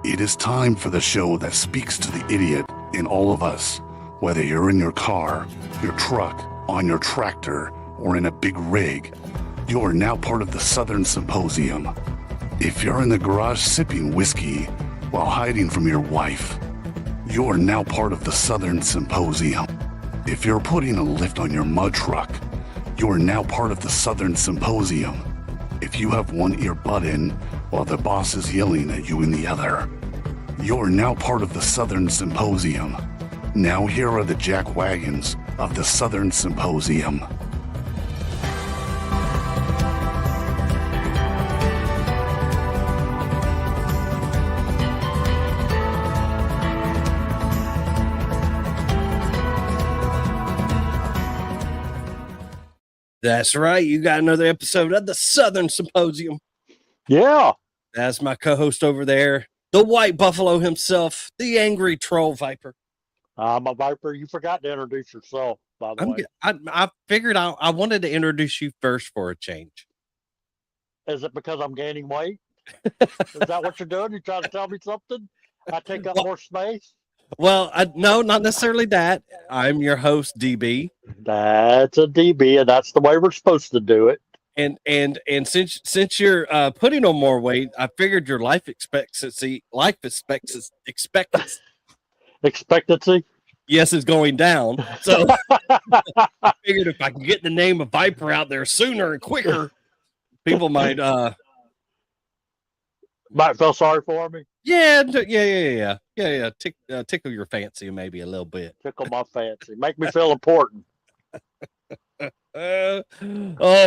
It is time for the show that speaks to the idiot in all of us. Whether you're in your car, your truck, on your tractor, or in a big rig, you are now part of the Southern Symposium. If you're in the garage sipping whiskey while hiding from your wife, you are now part of the Southern Symposium. If you're putting a lift on your mud truck, you are now part of the Southern Symposium. If you have one earbud in while the boss is yelling at you in the other, you are now part of the Southern Symposium. Now here are the jack wagons of the Southern Symposium. That's right. You got another episode of the Southern Symposium. Yeah. That's my co-host over there, the White Buffalo himself, the angry troll viper. I'm a viper. You forgot to introduce yourself, by the way. I figured I wanted to introduce you first for a change. Is it because I'm gaining weight? Is that what you're doing? You trying to tell me something? I take up more space? Well, no, not necessarily that. I'm your host, DB. That's a DB, and that's the way we're supposed to do it. And since you're putting on more weight, I figured your life expectancy, yes, is going down. So I figured if I can get the name of Viper out there sooner and quicker, people might feel sorry for me. Yeah. Tickle your fancy maybe a little bit. Tickle my fancy. Make me feel important. Oh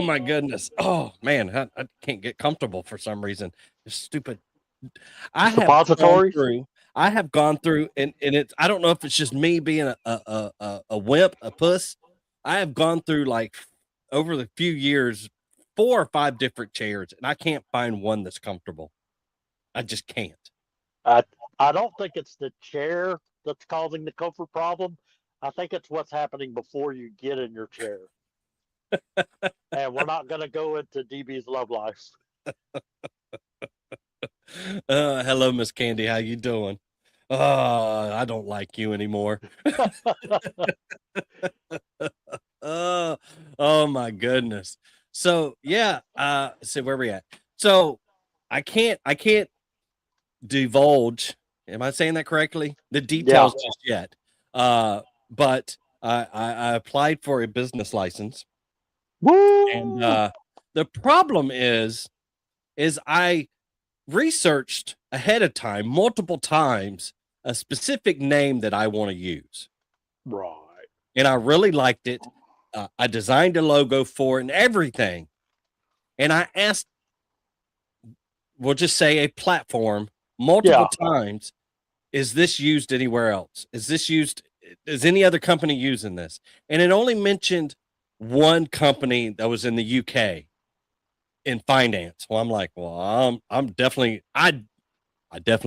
my goodness. Oh man, I can't get comfortable for some reason. It's stupid. I have gone through and it's, I don't know if it's just me being a wimp, a puss. I have gone through, like, over the few years, 4 or 5 different chairs, and I can't find one that's comfortable. I just can't. I don't think it's the chair that's causing the comfort problem. I think it's what's happening before you get in your chair. And we're not going to go into DB's love life. Hello, Miss Candy. How you doing? I don't like you anymore. Oh my goodness. So yeah, so where we at? So I can't divulge. Am I saying that correctly? The details just yet. But I applied for a business license. Woo! And the problem is I researched ahead of time, multiple times, a specific name that I want to use. Right. And I really liked it. I designed a logo for it and everything. And I asked, we'll just say a platform, multiple times, is this used anywhere else? Is any other company using this? And it only mentioned one company that was in the UK in finance. Well, I'm like, well, I definitely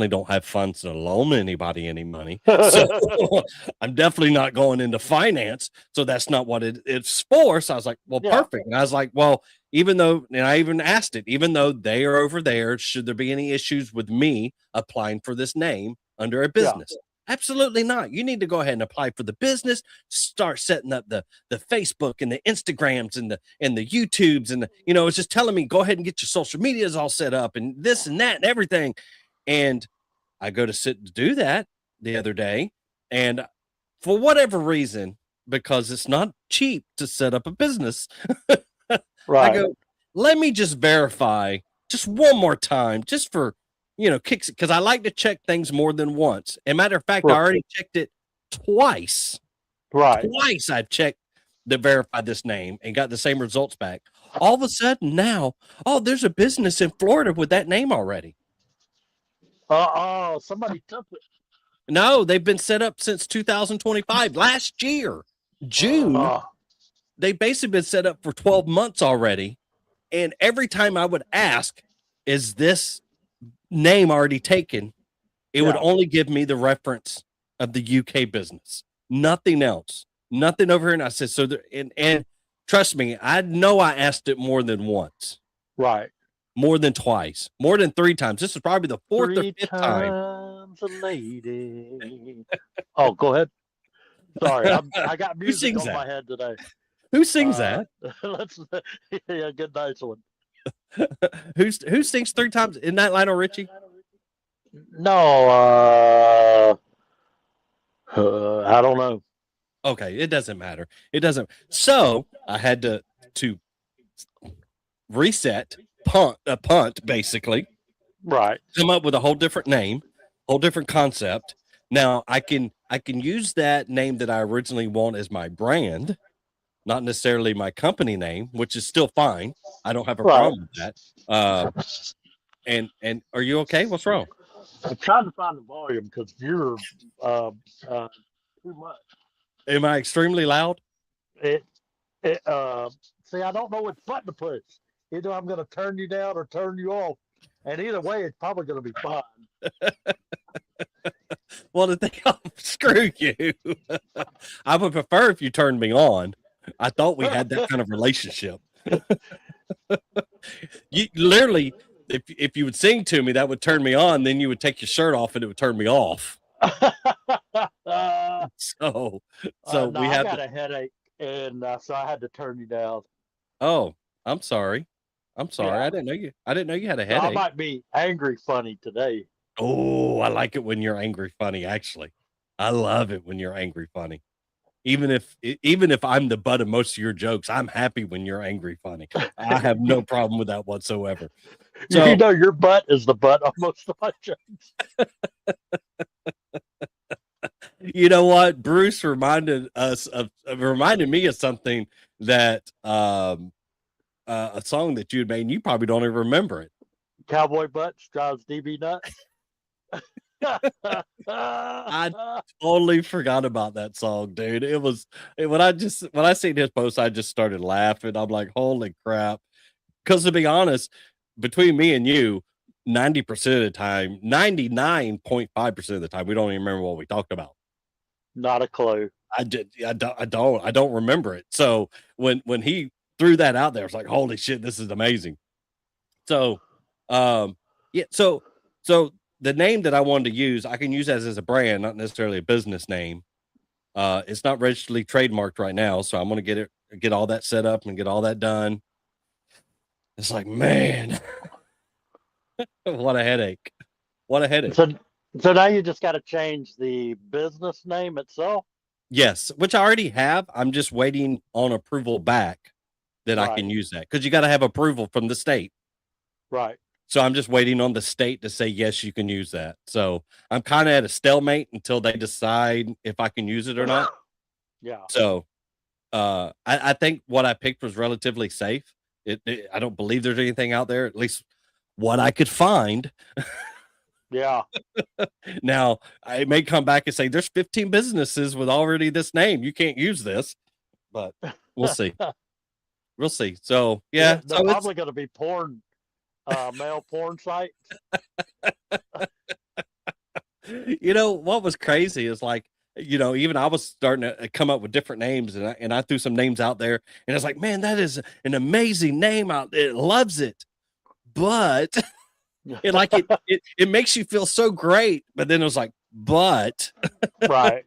don't have funds to loan anybody any money. So I'm definitely not going into finance. So that's not what it's for. So I was like, well, perfect. And I was like, well, and I even asked it, even though they are over there, should there be any issues with me applying for this name under a business? Yeah. Absolutely not. You need to go ahead and apply for the business, start setting up the Facebook and the Instagrams and the YouTubes and it's just telling me, go ahead and get your social medias all set up and this and that and everything. And I go to sit to do that the other day. And for whatever reason, because it's not cheap to set up a business, right. I go, let me just verify just one more time, just for, kicks it, because I like to check things more than once. As a matter of fact, I already checked it twice. Right. Twice I've checked to verify this name and got the same results back. All of a sudden now, there's a business in Florida with that name already. Somebody took it. No, they've been set up since 2025. Last year, June, they've basically been set up for 12 months already. And every time I would ask, is this name already taken? It would only give me the reference of the UK business. Nothing else. Nothing over here. And I said, and trust me, I know I asked it more than once. Right. more than twice, more than 3 times. This is probably the fourth or 3 fifth time. times a lady. Oh, go ahead. Sorry, I got Who music sings on my that? head today. Who sings that? Let's yeah, good nice one. Who sings 3 times? Isn't that Lionel Richie? No, I don't know. Okay, it doesn't matter. It doesn't. So I had to reset, punt basically, Right. come up with a whole different name, whole different concept. Now I can use that name that I originally want as my brand, not necessarily my company name, which is still fine. I don't have a Right. problem with that. And are you okay? What's wrong? I'm trying to find the volume because you're too much. Am I extremely loud? It see, I don't know which button to push. Either I'm going to turn you down or turn you off, and either way, it's probably going to be fine. Well, the thing, screw you. I would prefer if you turned me on. I thought we had that kind of relationship. You literally, if you would sing to me, that would turn me on. Then you would take your shirt off, and it would turn me off. So no, we I have. got a headache, and so I had to turn you down. Oh, I'm sorry. I'm sorry. Yeah. I didn't know you. I didn't know you had a So I headache. might be angry funny today. Oh, I like it when you're angry funny. Actually, I love it when you're angry funny. Even if I'm the butt of most of your jokes, I'm happy when you're angry funny. I have no problem with that whatsoever. So You know, your butt is the butt of most of my jokes. you know what? Bruce reminded me of something that a song that you had made, and you probably don't even remember it. Cowboy butts drives DB nuts. I totally forgot about that song, dude. It was when I seen his post, I just started laughing. I'm like, holy crap. Because to be honest, between me and you, 90% of the time, 99.5% of the time, we don't even remember what we talked about. Not a clue. I don't remember it. So when he threw that out there, I was like, holy shit, this is amazing. So yeah, so the name that I wanted to use, I can use as a brand, not necessarily a business name. It's not registeredly trademarked right now, so I'm gonna get all that set up and get all that done. It's like, man, what a headache. What a headache. So now you just got to change the business name itself. Yes, which I already have. I'm just waiting on approval back that I can Right. use that because you got to have approval from the state. Right. So I'm just waiting on the state to say, yes, you can use that. So I'm kind of at a stalemate until they decide if I can use it or not. Yeah. So I think what I picked was relatively safe. I don't believe there's anything out there, at least what I could find. Yeah. Now, I may come back and say there's 15 businesses with already this name. You can't use this, but we'll see. We'll see. So yeah, They're so probably going to be porn, male porn sites. You know what was crazy is like, you know, even I was starting to come up with different names, and I threw some names out there, and I was like, man, that is an amazing name out there. It loves it, but it makes you feel so great. But then it was like, but Right.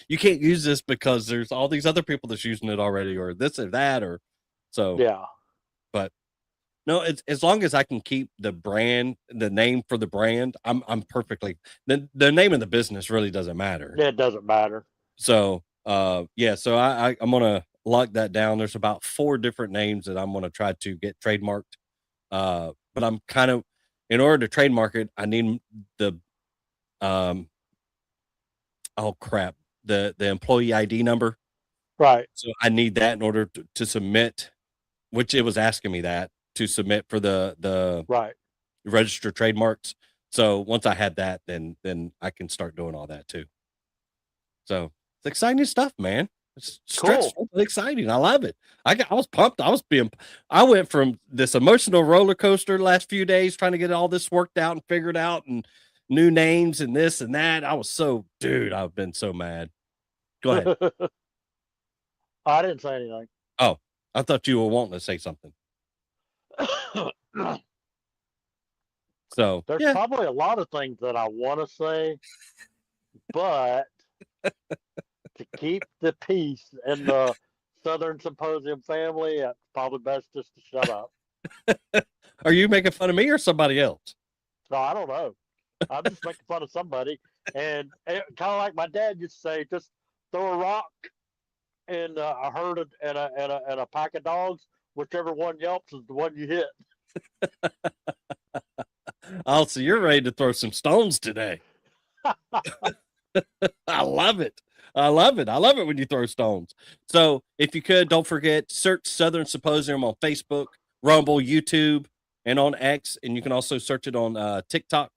you can't use this because there's all these other people that's using it already, or this or that, or so. Yeah. But no, it's as long as I can keep the brand, the name for the brand, I'm perfectly. The name of the business really doesn't matter. It doesn't matter. So yeah, so I'm gonna lock that down. There's about 4 different names that I'm gonna try to get trademarked. But I'm kind of, in order to trademark it, I need the um oh crap, the employee ID number. Right. So I need that in order to submit, which it was asking me that to submit for the Right. registered trademarks. So once I had that, then I can start doing all that too. So it's exciting stuff, man. It's stressful, but exciting. I love it. I was pumped. I went from this emotional roller coaster the last few days trying to get all this worked out and figured out and new names and this and that. Dude, I've been so mad. Go ahead. I didn't say anything. Oh, I thought you were wanting to say something. So There's yeah, probably a lot of things that I want to say, but to keep the peace in the Southern Symposium family, it's probably best just to shut up. are you making fun of me or somebody else? No, I don't know. I'm just making fun of somebody. And kind of like my dad used to say, just throw a rock in a herd and a pack of dogs. Whichever one yelps is the one you hit. Oh, so you're ready to throw some stones today. I love it. I love it. I love it when you throw stones. So if you could, don't forget, search Southern Symposium on Facebook, Rumble, YouTube, and on X. And you can also search it on TikTok.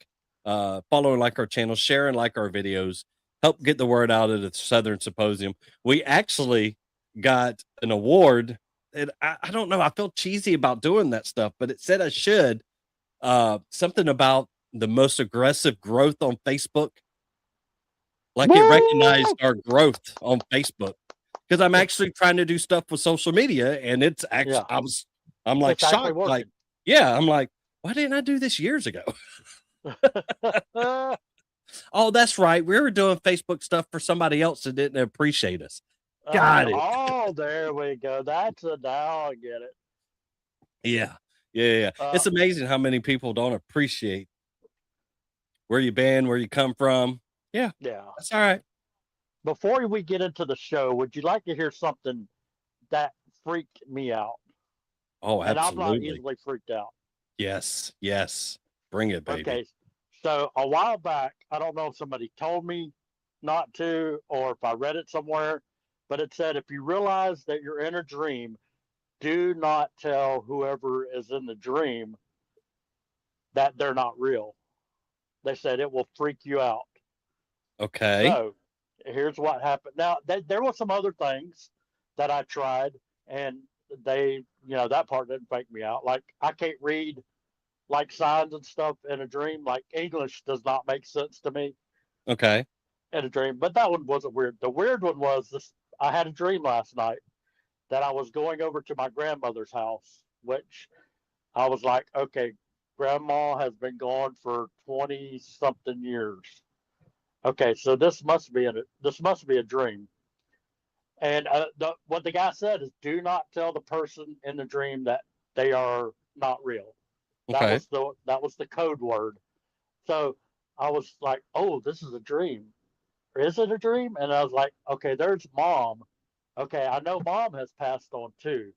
Follow and like our channel, share and like our videos. Help get the word out of the Southern Symposium. We actually got an award. And I don't know. I feel cheesy about doing that stuff, but it said I should. Something about the most aggressive growth on Facebook. Like it recognized Woo! our growth on Facebook because I'm actually trying to do stuff with social media, and it's actually Yeah, I'm like it's actually shocked. Like, working. yeah, I'm like, why didn't I do this years ago? Oh, that's right. We were doing Facebook stuff for somebody else that didn't appreciate us. Got it. There we go. Now I get it. Yeah. Yeah. Uh, It's amazing how many people don't appreciate where you been, where you come from. Yeah, yeah. that's all right. Before we get into the show, would you like to hear something that freaked me out? Oh, And I'm not absolutely. easily freaked out. Yes. Yes. Bring it, baby. Okay. So a while back, I don't know if somebody told me not to or if I read it somewhere, but it said if you realize that you're in a dream, do not tell whoever is in the dream that they're not real. They said it will freak you out. Okay. So here's what happened. Now, there were some other things that I tried, and that part didn't freak me out. Like, I can't read like signs and stuff in a dream. Like, English does not make sense to me Okay. in a dream, but that one wasn't weird. The weird one was this: I had a dream last night that I was going over to my grandmother's house, which I was like, okay, grandma has been gone for 20 something years. Okay, so this must be a dream. And what the guy said is, do not tell the person in the dream that they are not real. Okay. That was the code word. So I was like, oh, this is a dream. Is it a dream? And I was like, okay, there's mom. Okay, I know mom has passed on too.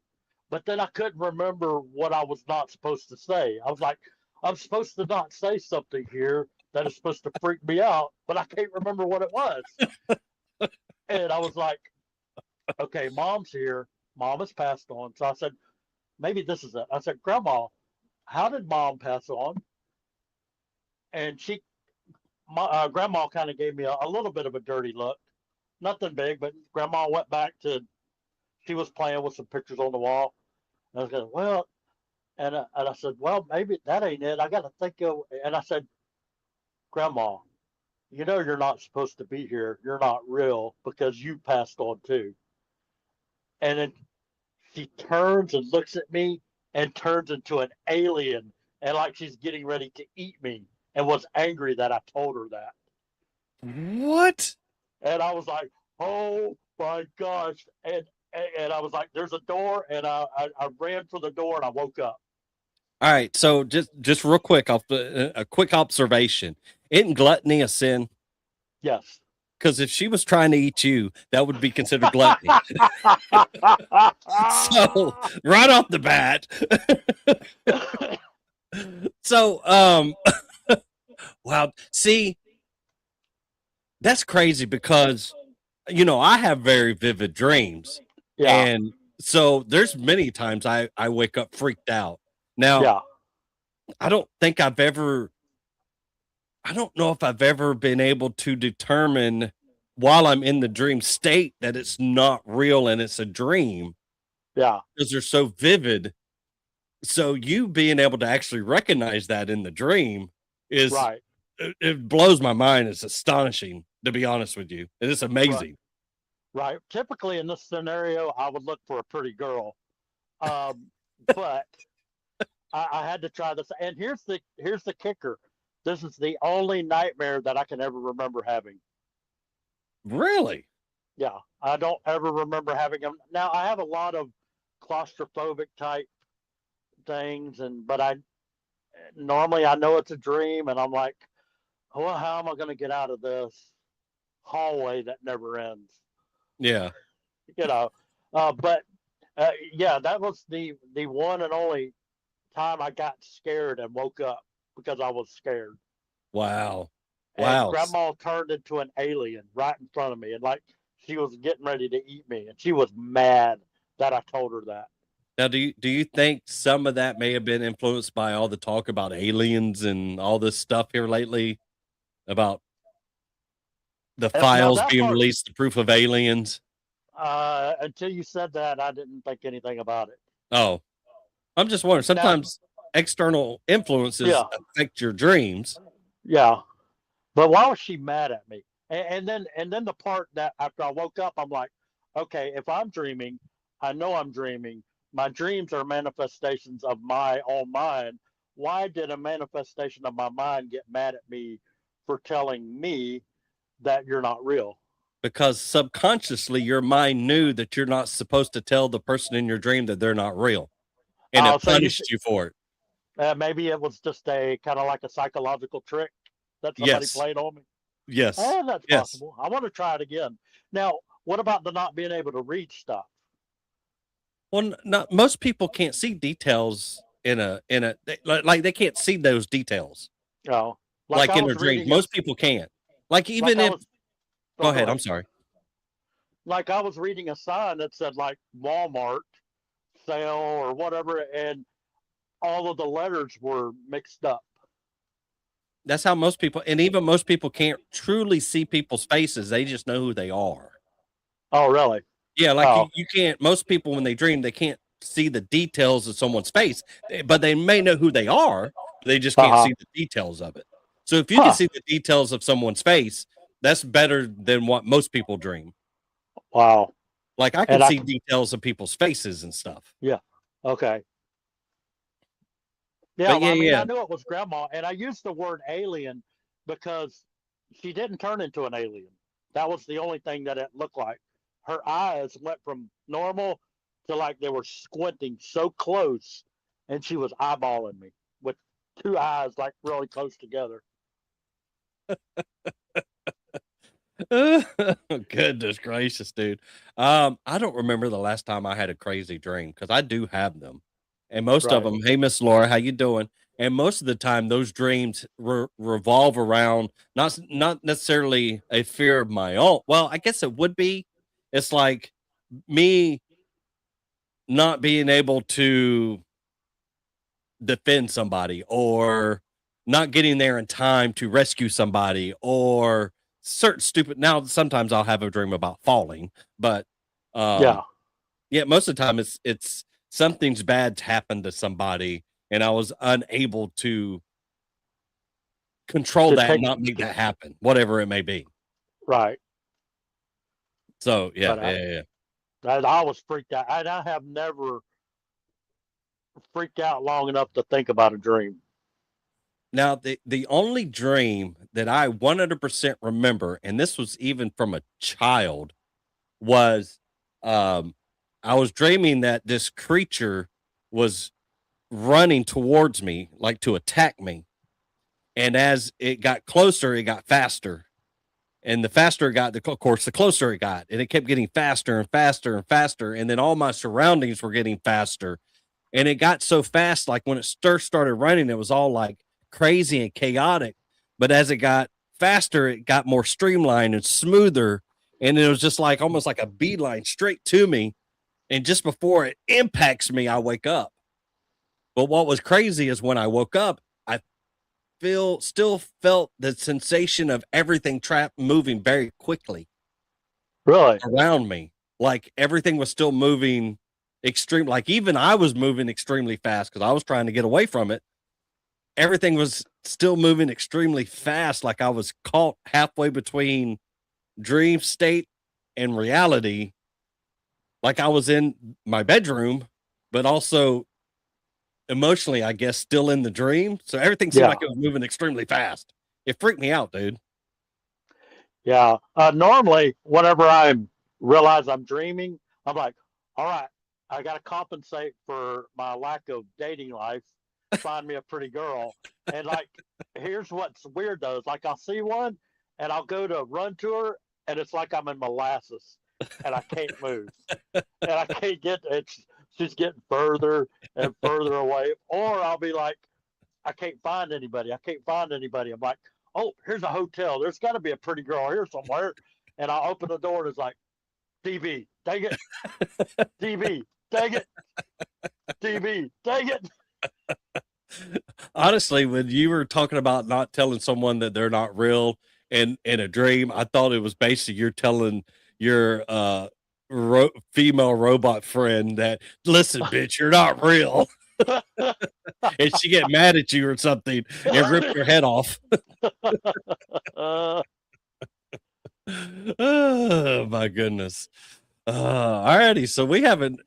But then I couldn't remember what I was not supposed to say. I was like, I'm supposed to not say something here that is supposed to freak me out, but I can't remember what it was. And I was like, okay, mom's here. Mom has passed on. So I said, maybe this is it. I said, Grandma, how did mom pass on? And Grandma kind of gave me a little bit of a dirty look. Nothing big, but Grandma went back to, she was playing with some pictures on the wall. And I was going, well, and I said, well, maybe that ain't it. I got to think of, and I said, Grandma, you know you're not supposed to be here. You're not real because you passed on too. And then she turns and looks at me and turns into an alien and like she's getting ready to eat me and was angry that I told her that. What? And I was like, oh my gosh. And I was like, there's a door. And I ran for the door and I woke up. All right. So just real quick, off a quick observation. Isn't gluttony a sin? Yes. Because if she was trying to eat you, that would be considered gluttony. So right off the bat. So wow. See, that's crazy because I have very vivid dreams. Yeah. And so there's many times I wake up freaked out. Now, Yeah. I don't think I don't know if I've ever been able to determine while I'm in the dream state that it's not real and it's a dream Yeah. because they're so vivid. So you being able to actually recognize that in the dream is Right. it blows my mind. It's astonishing, to be honest with you. It is amazing. Right. Typically in this scenario, I would look for a pretty girl. But I had to try this. And here's the kicker. This is the only nightmare that I can ever remember having. Really? Yeah, I don't ever remember having them. Now I have a lot of claustrophobic type things, but I normally I know it's a dream, and I'm like, well, how am I going to get out of this hallway that never ends? Yeah. You know, but yeah, that was the one and only time I got scared and woke up because I was scared. Wow. And Wow. Grandma turned into an alien right in front of me, and like she was getting ready to eat me, and she was mad that I told her that. Now, do you think some of that may have been influenced by all the talk about aliens and all this stuff here lately about the Now files that being part, released, the proof of aliens? until you said that, I didn't think anything about it. Oh, I'm just wondering. Now, Sometimes external influences yeah, affect your dreams. yeah, but why was she mad at me? And then the part that after I woke up, I'm like, okay, if I'm dreaming, I know I'm dreaming. My dreams are manifestations of my own mind. Why did a manifestation of my mind get mad at me for telling me that you're not real? Because subconsciously your mind knew that you're not supposed to tell the person in your dream that they're not real, and Oh, it so punished you for it. maybe it was just a kind of like a psychological trick that somebody Yes. played on me. Yes. That's Yes. possible. I want to try it again. Now, what about the not being able to read stuff? Well, not most people can't see details like they can't see those details You know, like like I in their was dreams. reading a, Most people can't. Like like even I if was. go Oh, go ahead, I'm ahead. sorry. Like I was reading a sign that said like Walmart sale or whatever, and all of the letters were mixed up. That's how most people and even most people can't truly see people's faces. They just know who they are. Oh, really? Yeah, like Oh, you can't most people when they dream, they can't see the details of someone's face, but they may know who they are, they just uh can't huh. see the details of it. So if you can Huh. see the details of someone's face, that's better than what most people dream. Wow. Like I can And I, see details of people's faces and stuff. yeah. Okay. Yeah. But Well, yeah, I mean, yeah. I knew it was grandma, and I used the word alien because she didn't turn into an alien. That was the only thing that it looked like. Her eyes went from normal to like they were squinting so close, and she was eyeballing me with two eyes like really close together. Goodness gracious, dude. I don't remember the last time I had a crazy dream because I do have them, and most of Right. them. Hey, Miss Laura, how you doing? And most of the time, those dreams revolve around not necessarily a fear of my own. Well, I guess it would be. It's like me not being able to defend somebody or not getting there in time to rescue somebody or certain stupid now sometimes I'll have a dream about falling, but Yeah. um yeah, most of the time it's something's bad's happened to somebody and I was unable to control To that and take not make that happen, whatever it may be. right. So yeah, But yeah, yeah. Yeah. I was freaked out, and I have never freaked out long enough to think about a dream. Now the only dream that I 100% remember, and this was even from a child, was um I was dreaming that this creature was running towards me like to attack me. And as it got closer, it got faster. And the faster it got, of course, the closer it got. And it kept getting faster and faster and faster. And then all my surroundings were getting faster. And it got so fast, like when it started running, it was all like crazy and chaotic. But as it got faster, it got more streamlined and smoother. And it was just like almost like a beeline straight to me. And just before it impacts me, I wake up. But what was crazy is when I woke up, I still felt the sensation of everything trapped moving very quickly Really? around me. Like everything was still moving extreme. Like even I was moving extremely fast because I was trying to get away from it. Everything was still moving extremely fast. Like I was caught halfway between dream state and reality. Like I was in my bedroom, but also emotionally, I guess, still in the dream. So everything seemed like it was moving extremely fast. It freaked me out, dude. Yeah. Normally, whenever I realize I'm dreaming, I'm like, all right, I got to compensate for my lack of dating life. Find me a pretty girl. And like, here's what's weird though. Is like I'll see one and I'll go to run to her and it's like I'm in molasses and I can't move and I can't get it. She's getting further and further away. Or I'll be like, I can't find anybody. I can't find anybody. I'm like, oh, here's a hotel. There's got to be a pretty girl here somewhere. And I open the door and it's like, DB, dang it. DB, dang it. DB, dang it. Honestly, when you were talking about not telling someone that they're not real in a dream, I thought it was basically you're telling your female robot friend that, listen, bitch, you're not real. And she get mad at you or something and rip your head off. Oh my goodness. Alrighty, so we haven't,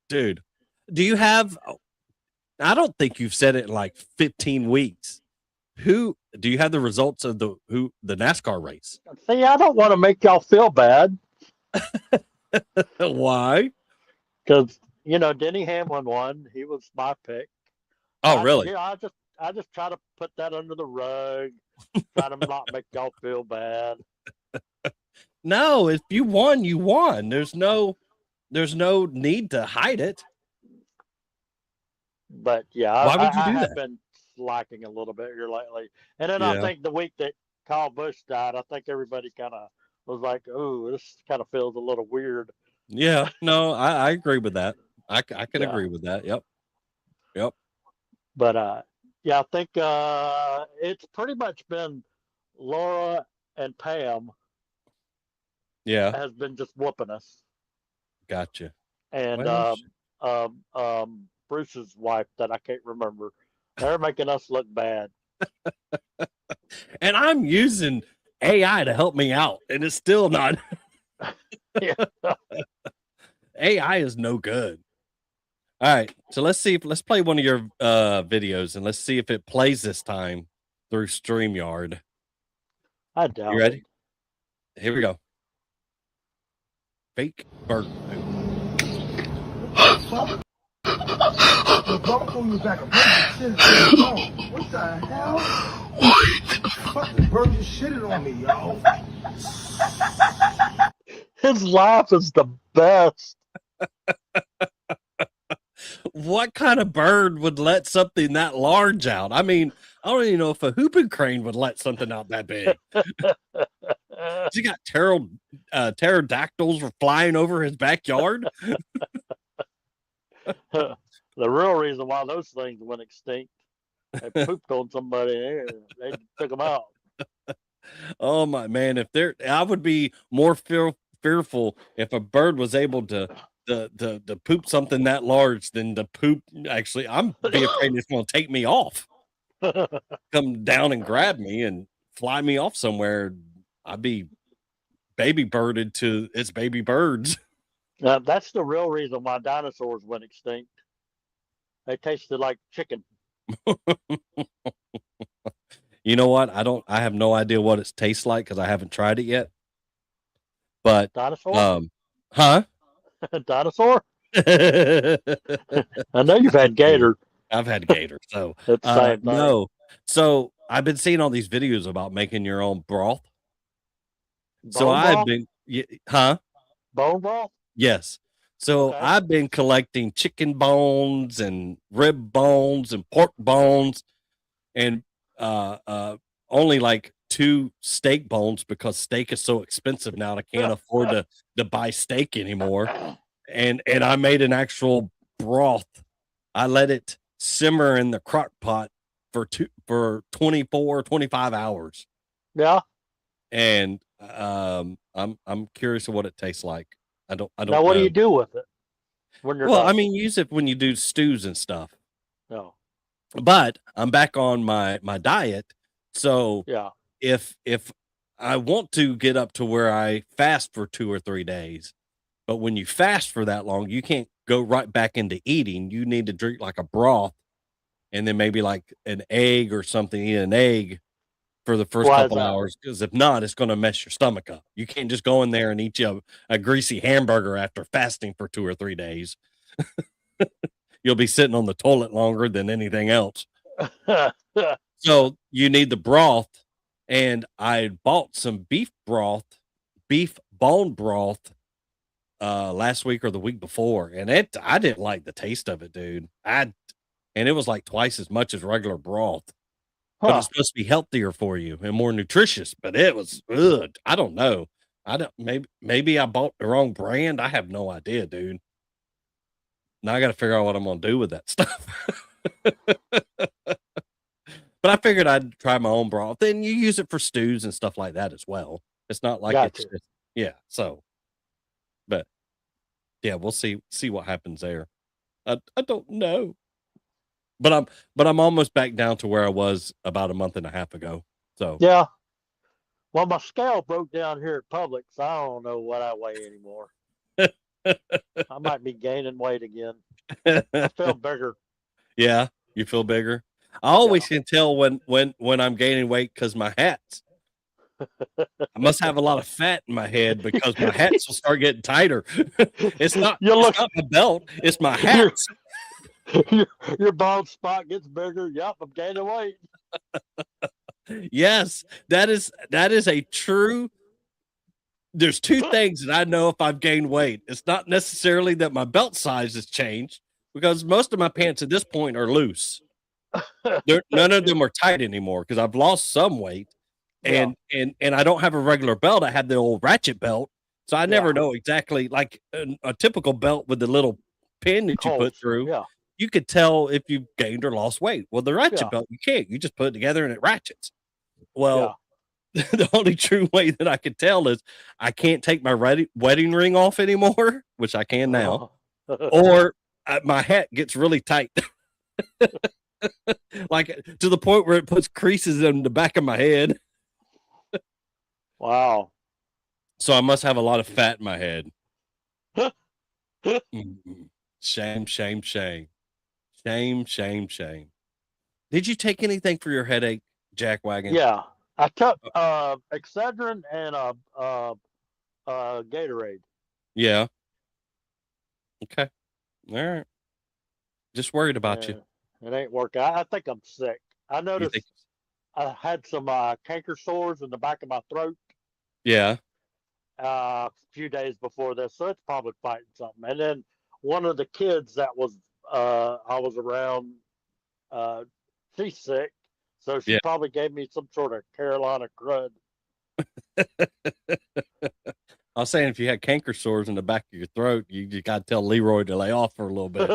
dude. Do you have? I don't think you've said it in like 15 weeks. Who do you have the results of the NASCAR race? See, I don't want to make y'all feel bad. Why? Because Denny Hamlin won. He was my pick. Oh, really? Yeah, I just try to put that under the rug, try to not make y'all feel bad. No, if you won, you won. There's no need to hide it. But yeah, why would you I do have that? been slacking a little bit here lately. And then I think the week that Kyle Busch died, I think everybody kind of was like, "Oh, this kind of feels a little weird." Yeah, no, I agree with that. I can agree with that. Yep. But yeah, I think it's pretty much been Laura and Pam. Yeah, has been just whooping us. Gotcha. And Bruce's wife that I can't remember. They're making us look bad. And I'm using AI to help me out, and it's still not. AI is no good. All right, so let's play one of your videos and let's see if it plays this time through StreamYard. I doubt. You ready? Here we go. Fake bird poop. What the hell? Fucking bird just shitted on me, yo. His laugh is the best. What kind of bird would let something that large out? I mean, I don't even know if a whooping crane would let something out that big. He got pterodactyls flying over his backyard. The real reason why those things went extinct, they pooped on somebody. They took them out. Oh my man! I would be more fearful if a bird was able to poop something that large than to poop. Actually, I'm be afraid it's going to take me off, come down and grab me and fly me off somewhere. I'd be baby birded to its baby birds. That's the real reason why dinosaurs went extinct. They tasted like chicken. You know what? I have no idea what it tastes like because I haven't tried it yet. But dinosaur? Huh? Dinosaur? I know you've had gator. I've had gator. So no. So I've been seeing all these videos about making your own broth. Bone broth? Yes. So I've been collecting chicken bones and rib bones and pork bones and only like 2 steak bones because steak is so expensive now. I can't afford to buy steak anymore. And I made an actual broth. I let it simmer in the crock pot for 24, 25 hours. Yeah. And I'm curious of what it tastes like. I don't now what know. Do you do with it when you're done? I mean, use it when you do stews and stuff. No. But I'm back on my diet. So yeah, if I want to get up to where I fast for 2 or 3 days, but when you fast for that long, you can't go right back into eating. You need to drink like a broth and then maybe like an egg or something, eat an egg for the first Why is couple that? hours, because if not, it's going to mess your stomach up. You can't just go in there and eat you a greasy hamburger after fasting for 2 or 3 days. You'll be sitting on the toilet longer than anything else. So you need the broth, and I bought some beef bone broth, last week or the week before, and I didn't like the taste of it, dude. And it was like twice as much as regular broth, but it's supposed to be healthier for you and more nutritious. But it was, ugh, I don't know. I don't, maybe I bought the wrong brand. I have no idea, dude. Now I got to figure out what I'm gonna do with that stuff. But I figured I'd try my own broth. Then you use it for stews and stuff like that as well. It's not like it's Gotcha. just, yeah. So, but yeah, we'll see what happens there. I don't know, but I'm almost back down to where I was about a month and a half ago. So Yeah. Well, my scale broke down here at Publix. So I don't know what I weigh anymore. I might be gaining weight again. I feel bigger. yeah, you feel bigger. I always can tell when I'm gaining weight because my hats. I must have a lot of fat in my head because my hats will start getting tighter. It's not my belt, it's my hats. Your bald spot gets bigger. Yep, I'm gaining weight. Yes, that is a true. There's two things that I know if I've gained weight. It's not necessarily that my belt size has changed, because most of my pants at this point are loose. None of them are tight anymore because I've lost some weight, and I don't have a regular belt. I have the old ratchet belt, so I never know exactly, like a typical belt with the little pin that you put through. Yeah. You could tell if you've gained or lost weight. Well, the ratchet belt, you can't. You just put it together and it ratchets. Well, the only true way that I could tell is I can't take my wedding ring off anymore, which I can now, or my hat gets really tight. Like to the point where it puts creases in the back of my head. Wow. So I must have a lot of fat in my head. Shame, shame, shame. Shame, shame, shame. Did you take anything for your headache, Jackwagon? Yeah. I took Excedrin and Gatorade. Yeah. Okay. All right. Just worried about you. It ain't working. I think I'm sick. I noticed I had some canker sores in the back of my throat. Yeah. A few days before this, so it's probably fighting something. And then one of the kids that was I was around, she's sick, so she probably gave me some sort of Carolina crud. I was saying, if you had canker sores in the back of your throat, you got to tell Leroy to lay off for a little bit.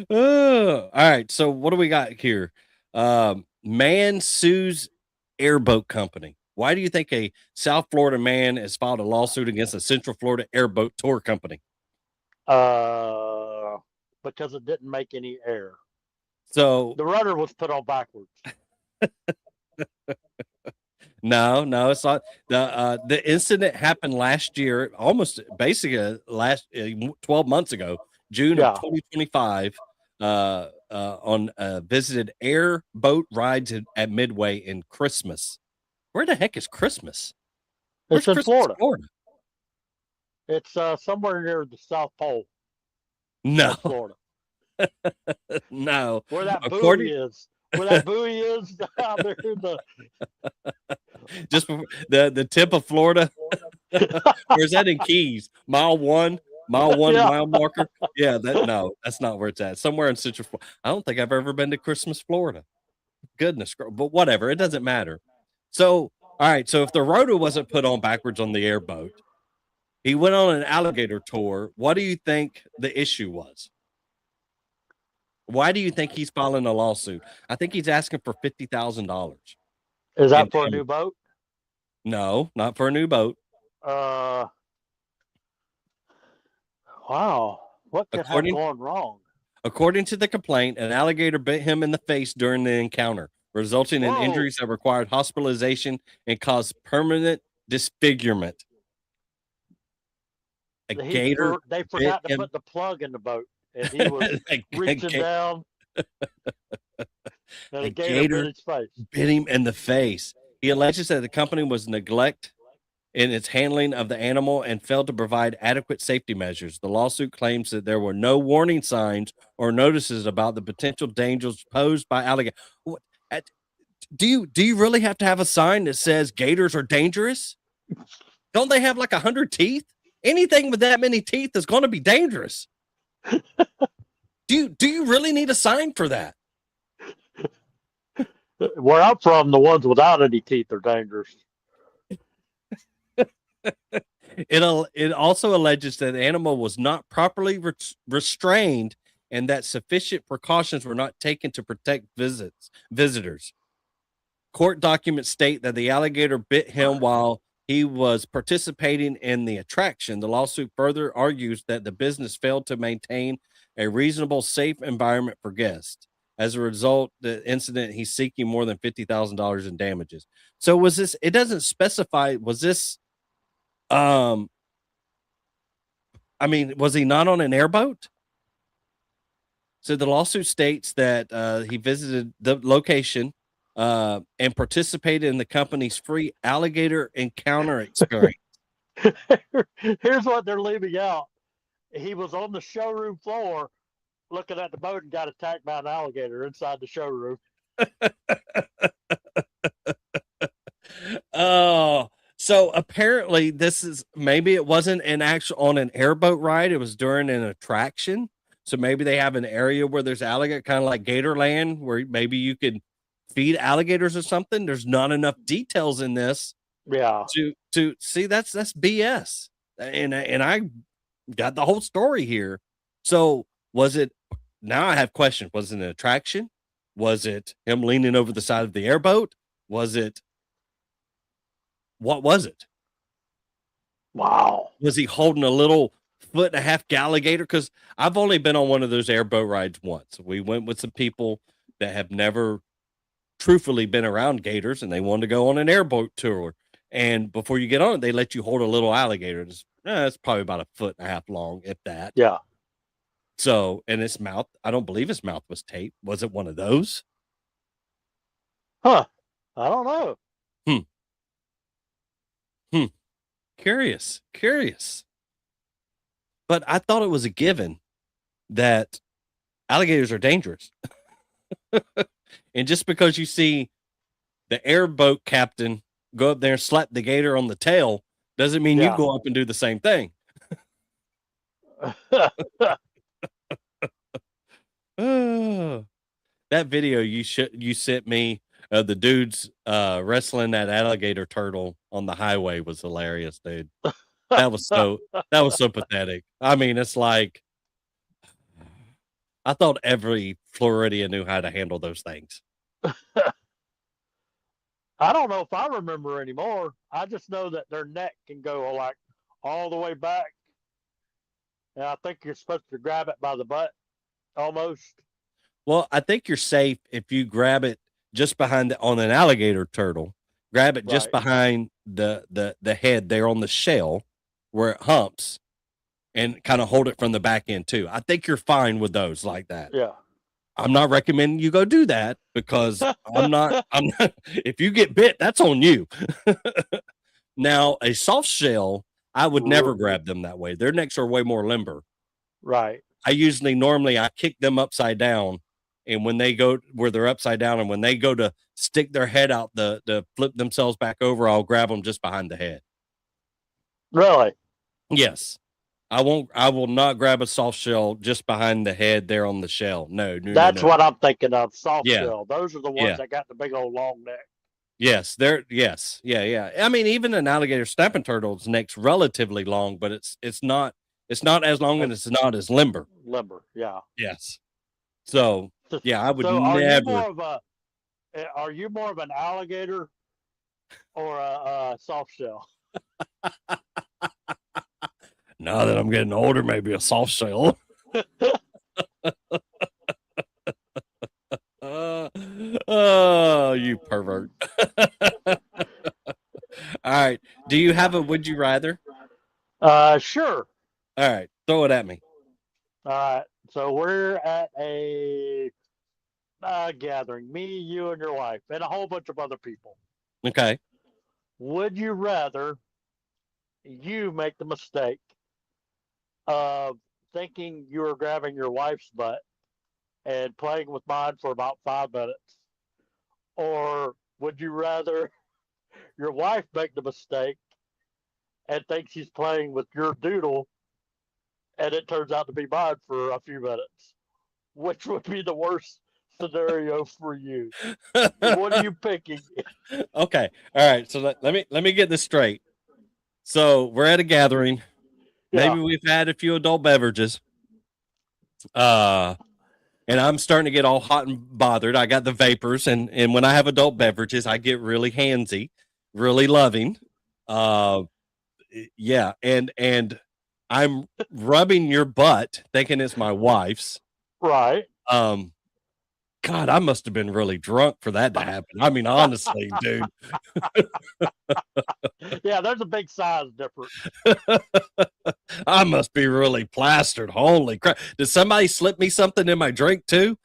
All right. So what do we got here? Man sues airboat company. Why do you think a South Florida man has filed a lawsuit against a Central Florida airboat tour company? Because it didn't make any air. So the rudder was put on backwards. No, it's not. The incident happened last year, almost basically 12 months ago, June of 2025, on visited airboat rides at Midway in Christmas. Where the heck is Christmas? It's in Florida. It's somewhere near the South Pole. No, Florida. No, where that buoy is. Where that buoy is down there in the just the tip of Florida. Or is that in Keys? Mile one mile marker. Yeah, that's not where it's at. Somewhere in Central Florida. I don't think I've ever been to Christmas, Florida. Goodness, but whatever, it doesn't matter. So, all right, so if the rotor wasn't put on backwards on the airboat, he went on an alligator tour. What do you think the issue was? Why do you think he's filing a lawsuit? I think he's asking for $50,000. Is that for a new boat? No, not for a new boat. Wow. What could have gone wrong? According to the complaint, an alligator bit him in the face during the encounter, resulting in injuries that required hospitalization and caused permanent disfigurement. They forgot to put the plug in the boat. and he was reaching down, and a gator bit his face. Bit him in the face. He alleges that the company was neglect in its handling of the animal and failed to provide adequate safety measures. The lawsuit claims that there were no warning signs or notices about the potential dangers posed by alligator. Do you really have to have a sign that says gators are dangerous? Don't they have like 100 teeth? Anything with that many teeth is going to be dangerous. Do you really need a sign for that? Where I'm from, the ones without any teeth are dangerous. It also alleges that the animal was not properly restrained and that sufficient precautions were not taken to protect visitors. Court documents state that the alligator bit him while he was participating in the attraction. The lawsuit further argues that the business failed to maintain a reasonable, safe environment for guests. As a result, the incident, he's seeking more than $50,000 in damages. So was this, it doesn't specify, was this, I mean, was he not on an airboat? So the lawsuit states that he visited the location and participated in the company's free alligator encounter experience. Here's what they're leaving out. He was on the showroom floor looking at the boat and got attacked by an alligator inside the showroom. Oh, so apparently this is, maybe it wasn't an actual on an airboat ride. It was during an attraction. So maybe they have an area where there's alligator, kind of like Gatorland, where maybe you could feed alligators or something. There's not enough details in this. Yeah. To see, that's BS. And I got the whole story here. So was it, now I have questions. Was it an attraction? Was it him leaning over the side of the airboat? Was it, what was it? Wow. Was he holding a little 1.5 foot alligator? Because I've only been on one of those airboat rides once. We went with some people that have never truthfully been around gators and they wanted to go on an airboat tour. And before you get on it, they let you hold a little alligator. It's probably about 1.5 foot long, if that. Yeah. So, and its mouth, I don't believe his mouth was taped. Was it one of those? Huh. I don't know. Curious. But I thought it was a given that alligators are dangerous. And just because you see the airboat captain go up there and slap the gator on the tail doesn't mean you go up and do the same thing. That video you sent me of the dudes wrestling that alligator turtle on the highway was hilarious, dude. That was so pathetic. I mean, it's like I thought every Floridian knew how to handle those things. I don't know if I remember anymore. I just know that their neck can go like all the way back. And I think you're supposed to grab it by the butt almost. Well, I think you're safe if you grab it just behind on an alligator turtle. Grab it just behind the head there on the shell where it humps and kind of hold it from the back end too. I think you're fine with those like that. Yeah. I'm not recommending you go do that because I'm not, if you get bit, that's on you. Now, a soft shell, I would never grab them that way. Their necks are way more limber. Right. I normally I kick them upside down, and when they go where they're upside down and when they go to stick their head out to flip themselves back over, I'll grab them just behind the head. Really? Yes. I will not grab a soft shell just behind the head there on the shell. No. That's what I'm thinking of. Soft shell. Those are the ones that got the big old long neck. Yes, yeah. I mean, even an alligator snapping turtle's neck's relatively long, but it's not as long and it's not as limber. Limber, yeah. Yes. So yeah, I would never. Are you more of an alligator or a soft shell? Now that I'm getting older, maybe a soft shell. Oh, you pervert. All right. Do you have a would you rather? Sure. All right. Throw it at me. All right. So we're at a gathering, me, you, and your wife, and a whole bunch of other people. Okay. Would you rather you make the mistake of thinking you were grabbing your wife's butt and playing with mine for about 5 minutes? Or would you rather your wife make the mistake and think she's playing with your doodle and it turns out to be mine for a few minutes? Which would be the worst scenario for you? What are you picking? Okay. All right. So let me get this straight. So we're at a gathering. Yeah. Maybe we've had a few adult beverages. And I'm starting to get all hot and bothered. I got the vapors, and when I have adult beverages, I get really handsy, really loving. Yeah, and I'm rubbing your butt, thinking it's my wife's. Right. God, I must have been really drunk for that to happen. I mean, honestly, dude. Yeah, there's a big size difference. I must be really plastered. Holy crap. Did somebody slip me something in my drink too?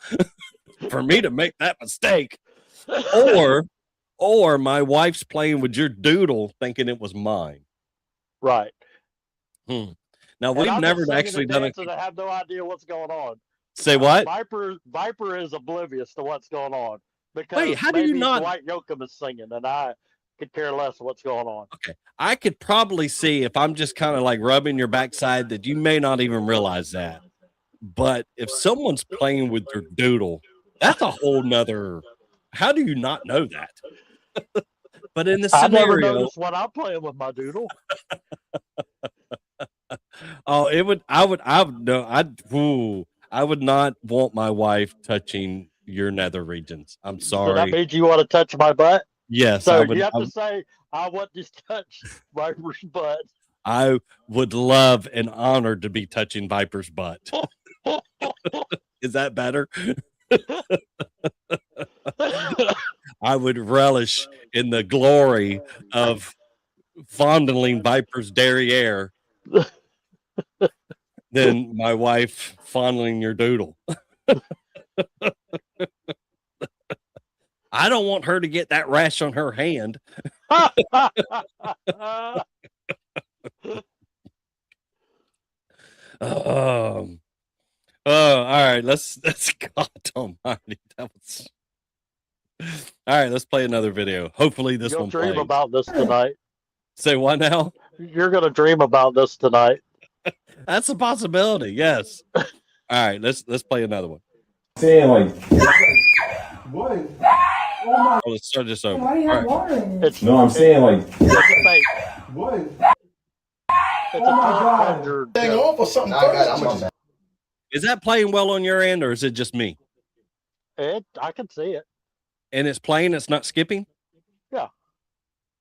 For me to make that mistake. Or my wife's playing with your doodle thinking it was mine. Right. Now we've never actually done it. I have no idea what's going on. Say what? Viper is oblivious to what's going on because wait, how do you not? Dwight Yoakam is singing, and I could care less what's going on. Okay, I could probably see if I'm just kind of like rubbing your backside that you may not even realize that. But if someone's playing with your doodle, that's a whole nother. How do you not know that? But in the scenario, I never noticed when I'm playing with my doodle. Oh, I would not want my wife touching your nether regions. I'm sorry. So that means you want to touch my butt? Yes. So you have to say, I want to touch Viper's butt. I would love and honored to be touching Viper's butt. Is that better? I would relish in the glory of fondling Viper's derriere than my wife fondling your doodle. I don't want her to get that rash on her hand. All right, let's God almighty. That was all right. Let's play another video. Hopefully, this You'll one dream plays. about this tonight. Say what now? You're gonna dream about this tonight. That's a possibility. Yes. All right, let's play another one. Saying like, what? Oh, let's start this over. Why do you have water in it? No, I'm saying like, It's fake. what? It's a plunger Hang joke. on for something first. Is that playing well on your end, or is it just me? I can see it. And it's playing. It's not skipping. Yeah.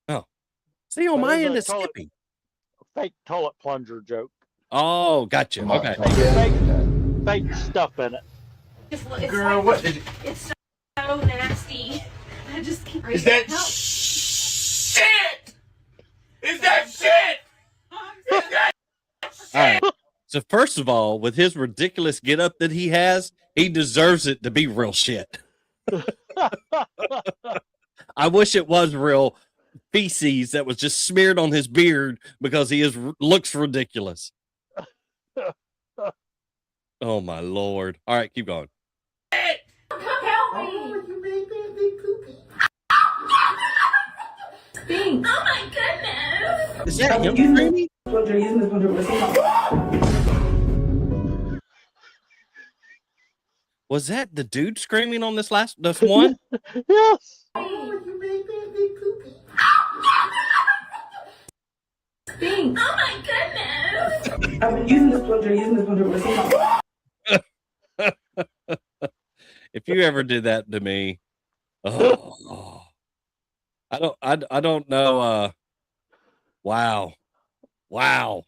Oh, see on But my it's end, a it's toilet- skipping. Fake toilet plunger joke. Oh, gotcha. Okay. Fake stuff in it. It's Girl, like, what? Is it's so nasty. I just can't. that Help. shit? Is that shit? Is that All right. So first of all, with his ridiculous getup that he has, he deserves it to be real shit. I wish it was real feces that was just smeared on his beard because he looks ridiculous. Oh my Lord. All right, keep going. Come help me. Stink. Oh my goodness. Is that him screaming? Was that the dude screaming on this one? Yes. Stink. Oh my goodness. I've been using this plunger If you ever did that to me, oh, I don't know. Wow. Would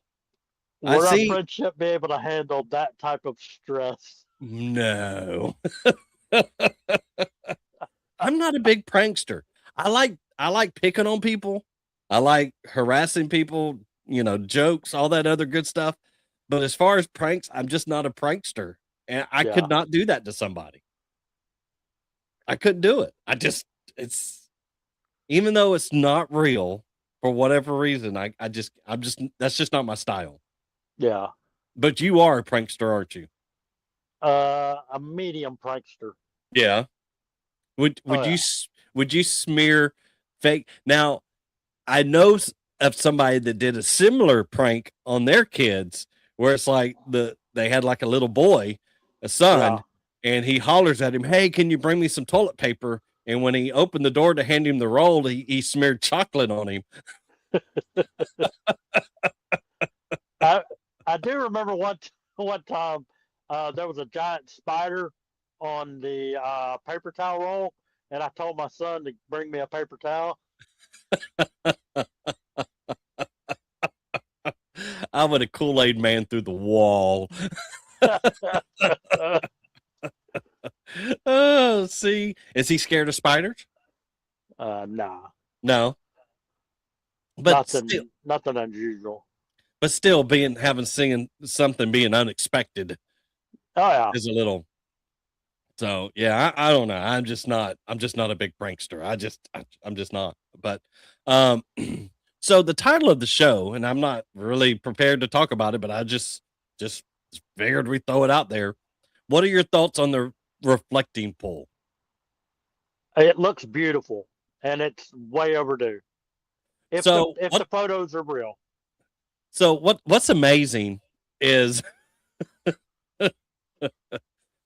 our friendship be able to handle that type of stress? No. I'm not a big prankster. I like picking on people. I like harassing people, jokes, all that other good stuff. But as far as pranks, I'm just not a prankster. and I Yeah. could not do that to somebody. I couldn't do it. It's even though it's not real for whatever reason, I'm just that's just not my style. Yeah. But you are a prankster, aren't you? A medium prankster. Yeah. Oh yeah. Would you smear fake? Now, I know of somebody that did a similar prank on their kids where it's like they had like a little boy, a son, Yeah. and he hollers at him, "Hey, can you bring me some toilet paper?" And when he opened the door to hand him the roll, he smeared chocolate on him. I I do remember one time there was a giant spider on the paper towel roll, and I told my son to bring me a paper towel. I would have Kool-Aid man through the wall. Oh, see, is he scared of spiders? Nah, No, but still, nothing unusual. having seeing something being unexpected Oh yeah, is a little. So yeah, I don't know. I'm just not a big prankster. I'm just not. But um, so the title of the show, and I'm not really prepared to talk about it, but I just figured we throw it out there. What are your thoughts on the reflecting pool? it looks beautiful, and it's way overdue. So If the photos are real, what's amazing is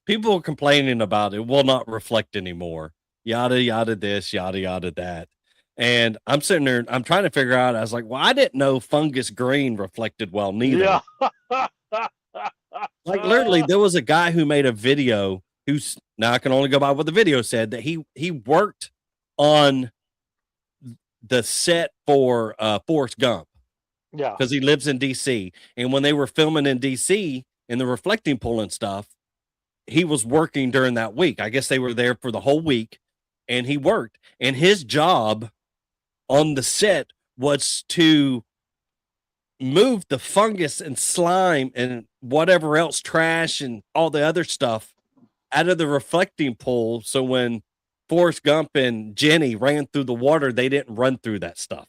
people are complaining about it will not reflect anymore. Yada yada this, yada yada that. And I'm sitting there, I'm trying to figure out, I was like, well, I didn't know fungus green reflected well neither. yeah, Like literally, there was a guy who made a video who's now I can only go by what the video said that he worked on the set for Forrest Gump yeah, because he lives in DC. And when they were filming in DC in the reflecting pool and stuff, he was working during that week. I guess they were there for the whole week and he worked. And his job on the set was to move the fungus and slime and whatever else, trash and all the other stuff out of the reflecting pool. So when Forrest Gump and Jenny ran through the water, they didn't run through that stuff.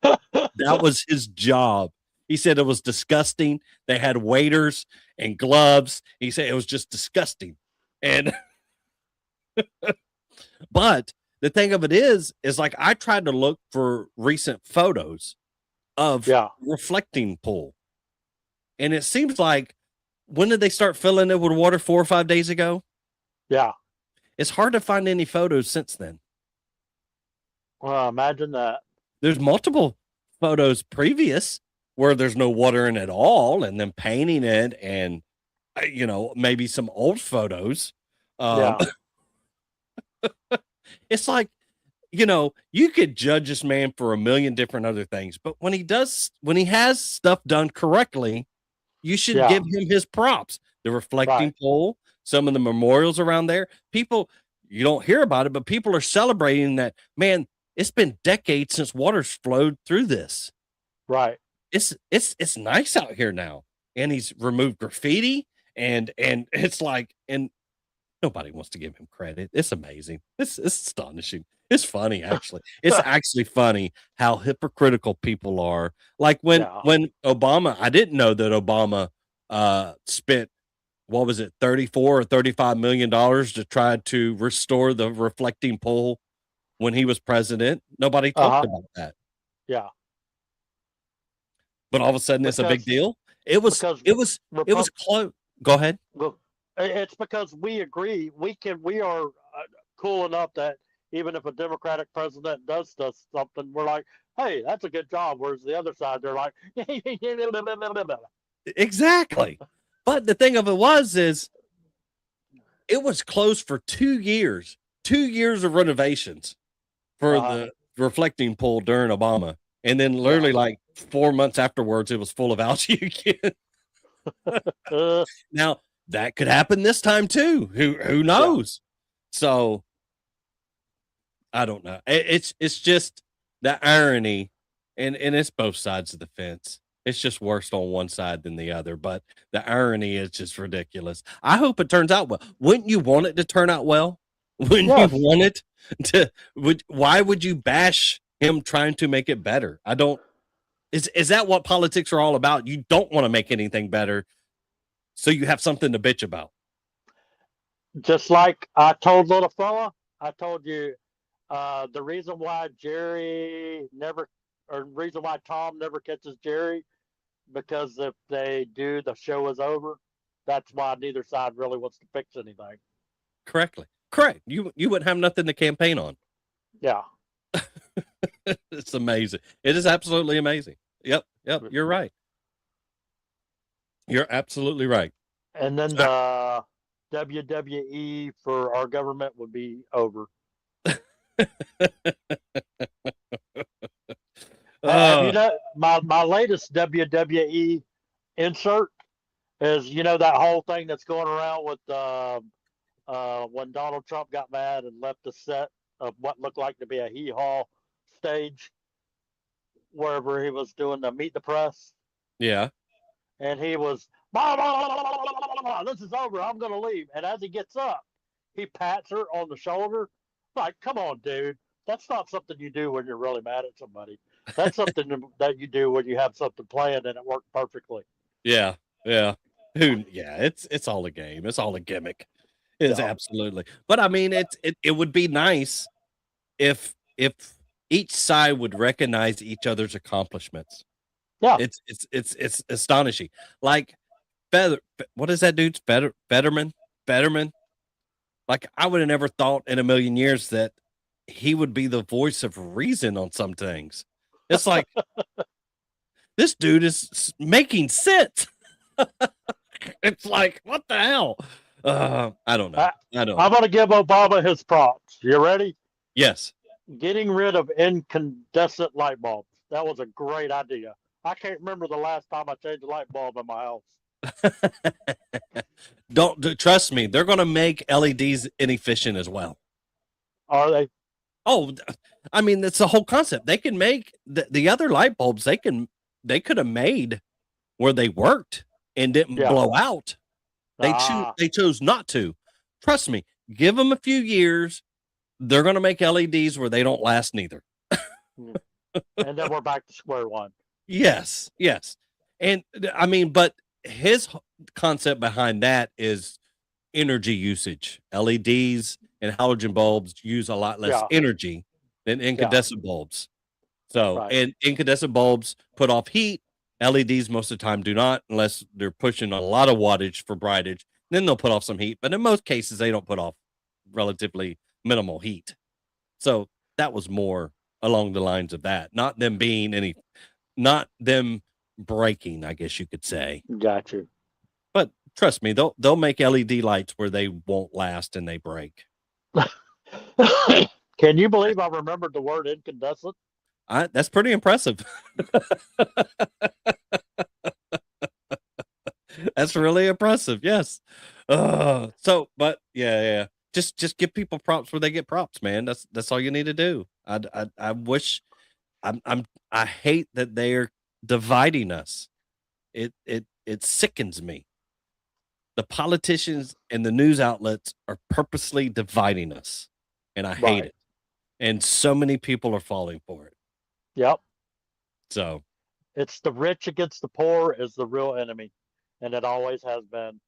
That was his job. He said it was disgusting. They had waiters and gloves. He said it was just disgusting. And but the thing of it is like I tried to look for recent photos of yeah, reflecting pool. And it seems like when did they start filling it with water 4 or 5 days ago? yeah. It's hard to find any photos since then. Well, imagine that. There's multiple photos previous where there's no water in it at all, and them painting it, and maybe some old photos. Yeah, It's like, you could judge this man for a million different other things, but when he has stuff done correctly, you should yeah, give him his props. The reflecting right, pool, some of the memorials around there, people, you don't hear about it, but people are celebrating that, man, it's been decades since water's flowed through this. right. It's nice out here now. And he's removed graffiti and it's like, and nobody wants to give him credit. It's amazing. It's astonishing. It's funny, actually. It's actually funny how hypocritical people are. Like when Yeah. Obama, I didn't know that Obama spent what was it, 34 or 35 million dollars to try to restore the reflecting pool when he was president. Nobody talked about that. Yeah. But all of a sudden it's a big deal. It was close. Go ahead. Well, it's because we agree. We are cool enough that even if a Democratic president does something, we're like, hey, that's a good job. Whereas the other side, they're like, exactly. But the thing of it is it was closed for 2 years, 2 years of renovations for the reflecting pool during Obama. And then literally like 4 months afterwards, it was full of algae again. Now that could happen this time too. Who knows? Yeah. So I don't know. It's just the irony, and it's both sides of the fence. It's just worse on one side than the other, but the irony is just ridiculous. I hope it turns out well. Wouldn't you want it to turn out well? Wouldn't you Yes. want it to why would you bash him trying to make it better? I don't is that what politics are all about? You don't want to make anything better, so you have something to bitch about. Just like I told little fella, I told you the reason why reason why Tom never catches Jerry, because if they do, the show is over. That's why neither side really wants to fix anything. Correctly. Correct. You wouldn't have nothing to campaign on. Yeah. It's amazing. It is absolutely amazing. Yep. You're right. You're absolutely right. And then the WWE for our government would be over. Have you know my latest WWE insert is that whole thing that's going around with when Donald Trump got mad and left the set of what looked like to be a hee-haw stage wherever he was doing the Meet the Press. Yeah. And he was, blah, blah, blah, blah, blah, blah, this is over, I'm going to leave. And as he gets up, he pats her on the shoulder. Like, come on, dude. That's not something you do when you're really mad at somebody. That's something that you do when you have something planned and it worked perfectly. Yeah. It's all a game. It's all a gimmick. It's absolutely. But I mean, it would be nice if each side would recognize each other's accomplishments. Yeah. It's astonishing. Like what is that dude's Fetterman? Like I would have never thought in a million years that he would be the voice of reason on some things. It's like this dude is making sense. It's like, what the hell? I don't know. I'm going to give Obama his props. You ready? Yes. Getting rid of incandescent light bulbs. That was a great idea. I can't remember the last time I changed a light bulb in my house. Don't trust me. They're going to make LEDs inefficient as well. Are they? Oh, I mean, that's the whole concept. They can make the other light bulbs. They could have made where they worked and didn't blow out. They chose not to. Trust me. Give them a few years. They're going to make LEDs where they don't last neither. And then we're back to square one. Yes. And I mean, but his concept behind that is energy usage. LEDs and halogen bulbs use a lot less energy than incandescent bulbs. So, and incandescent bulbs put off heat. LEDs most of the time do not, unless they're pushing a lot of wattage for brightage. Then they'll put off some heat. But in most cases, they don't put off relatively minimal heat. So that was more along the lines of that. Not them breaking, I guess you could say. Got you. But trust me, they'll make LED lights where they won't last and they break. Can you believe I remembered the word incandescent? That's pretty impressive. That's really impressive. Yes. But yeah. Just give people props where they get props, man. That's all you need to do. I wish I hate that they're dividing us. It sickens me. The politicians and the news outlets are purposely dividing us, and I hate it. And so many people are falling for it. Yep. So it's the rich against the poor is the real enemy, and it always has been.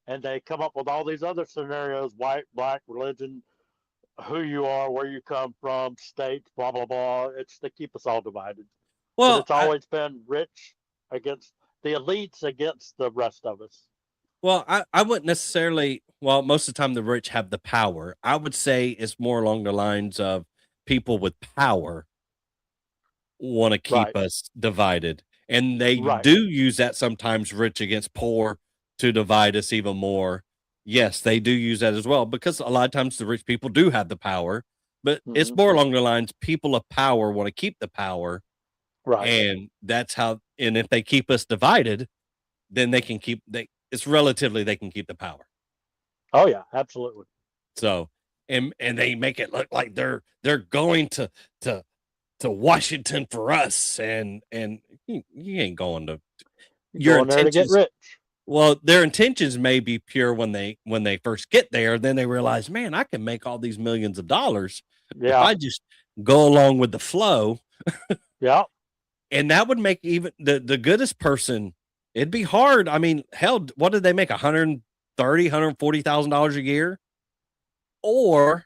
And they come up with all these other scenarios: white, black, religion, who you are, where you come from, states, blah blah blah. It's to keep us all divided. Well, but it's always been rich against the elites against the rest of us. Well, I wouldn't necessarily. Well, most of the time the rich have the power. I would say it's more along the lines of people with power want to keep us divided, and they do use that sometimes, rich against poor, to divide us even more. Yes, they do use that as well, because a lot of times the rich people do have the power, but it's more along the lines people of power want to keep the power. Right. And that's how, and if they keep us divided, then they can keep, they can keep the power. Oh yeah, absolutely. So, and they make it look like they're going to Washington for us, and you ain't going to You're going there to get rich. Well, their intentions may be pure when they first get there. Then they realize, man, I can make all these millions of dollars if I just go along with the flow. Yeah. And that would make even the goodest person, it'd be hard. I mean, hell, what did they make? $140,000 a year? Or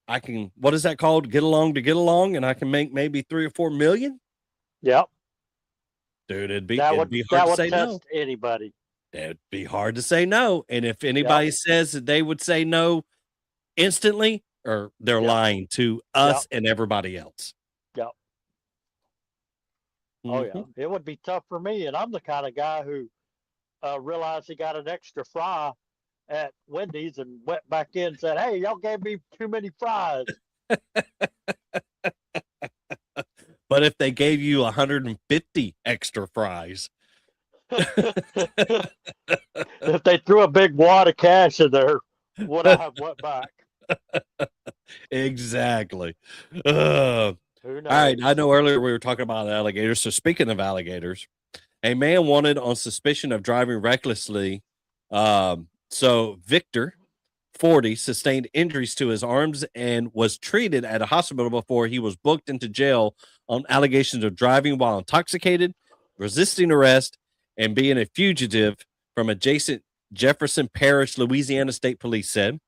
I can, what is that called? Get along to get along, and I can make maybe 3 or 4 million. Yep. Dude, it'd be that hard would to say test no. anybody. It'd be hard to say no. And if anybody says that they would say no instantly, or they're lying to us and everybody else. Yep. Oh yeah, it would be tough for me, and I'm the kind of guy who realized he got an extra fry at Wendy's and went back in and said, "Hey, y'all gave me too many fries." But if they gave you 150 extra fries, if they threw a big wad of cash in there, would I have went back? Exactly. Who knows? All right. I know earlier we were talking about alligators. So speaking of alligators, a man wanted on suspicion of driving recklessly. So Victor, 40, sustained injuries to his arms and was treated at a hospital before he was booked into jail on allegations of driving while intoxicated, resisting arrest, and being a fugitive from adjacent Jefferson Parish, Louisiana State Police said.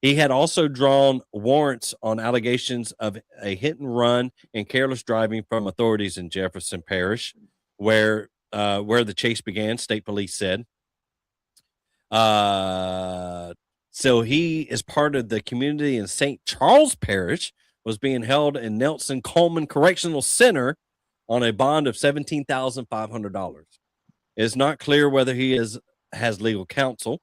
He had also drawn warrants on allegations of a hit and run and careless driving from authorities in Jefferson Parish, where the chase began, state police said. So he is part of the community in St. Charles Parish, was being held in Nelson Coleman Correctional Center on a bond of $17,500. It is not clear whether he has legal counsel.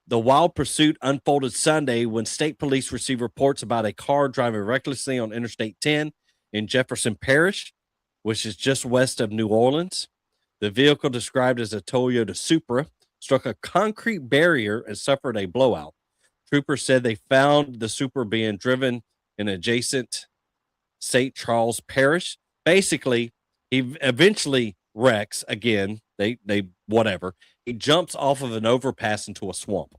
The wild pursuit unfolded Sunday when state police received reports about a car driving recklessly on Interstate 10 in Jefferson Parish, which is just west of New Orleans. The vehicle, described as a Toyota Supra, struck a concrete barrier and suffered a blowout. Troopers said they found the Supra being driven in adjacent St. Charles Parish. Basically, he eventually wrecks again. They whatever. He jumps off of an overpass into a swamp.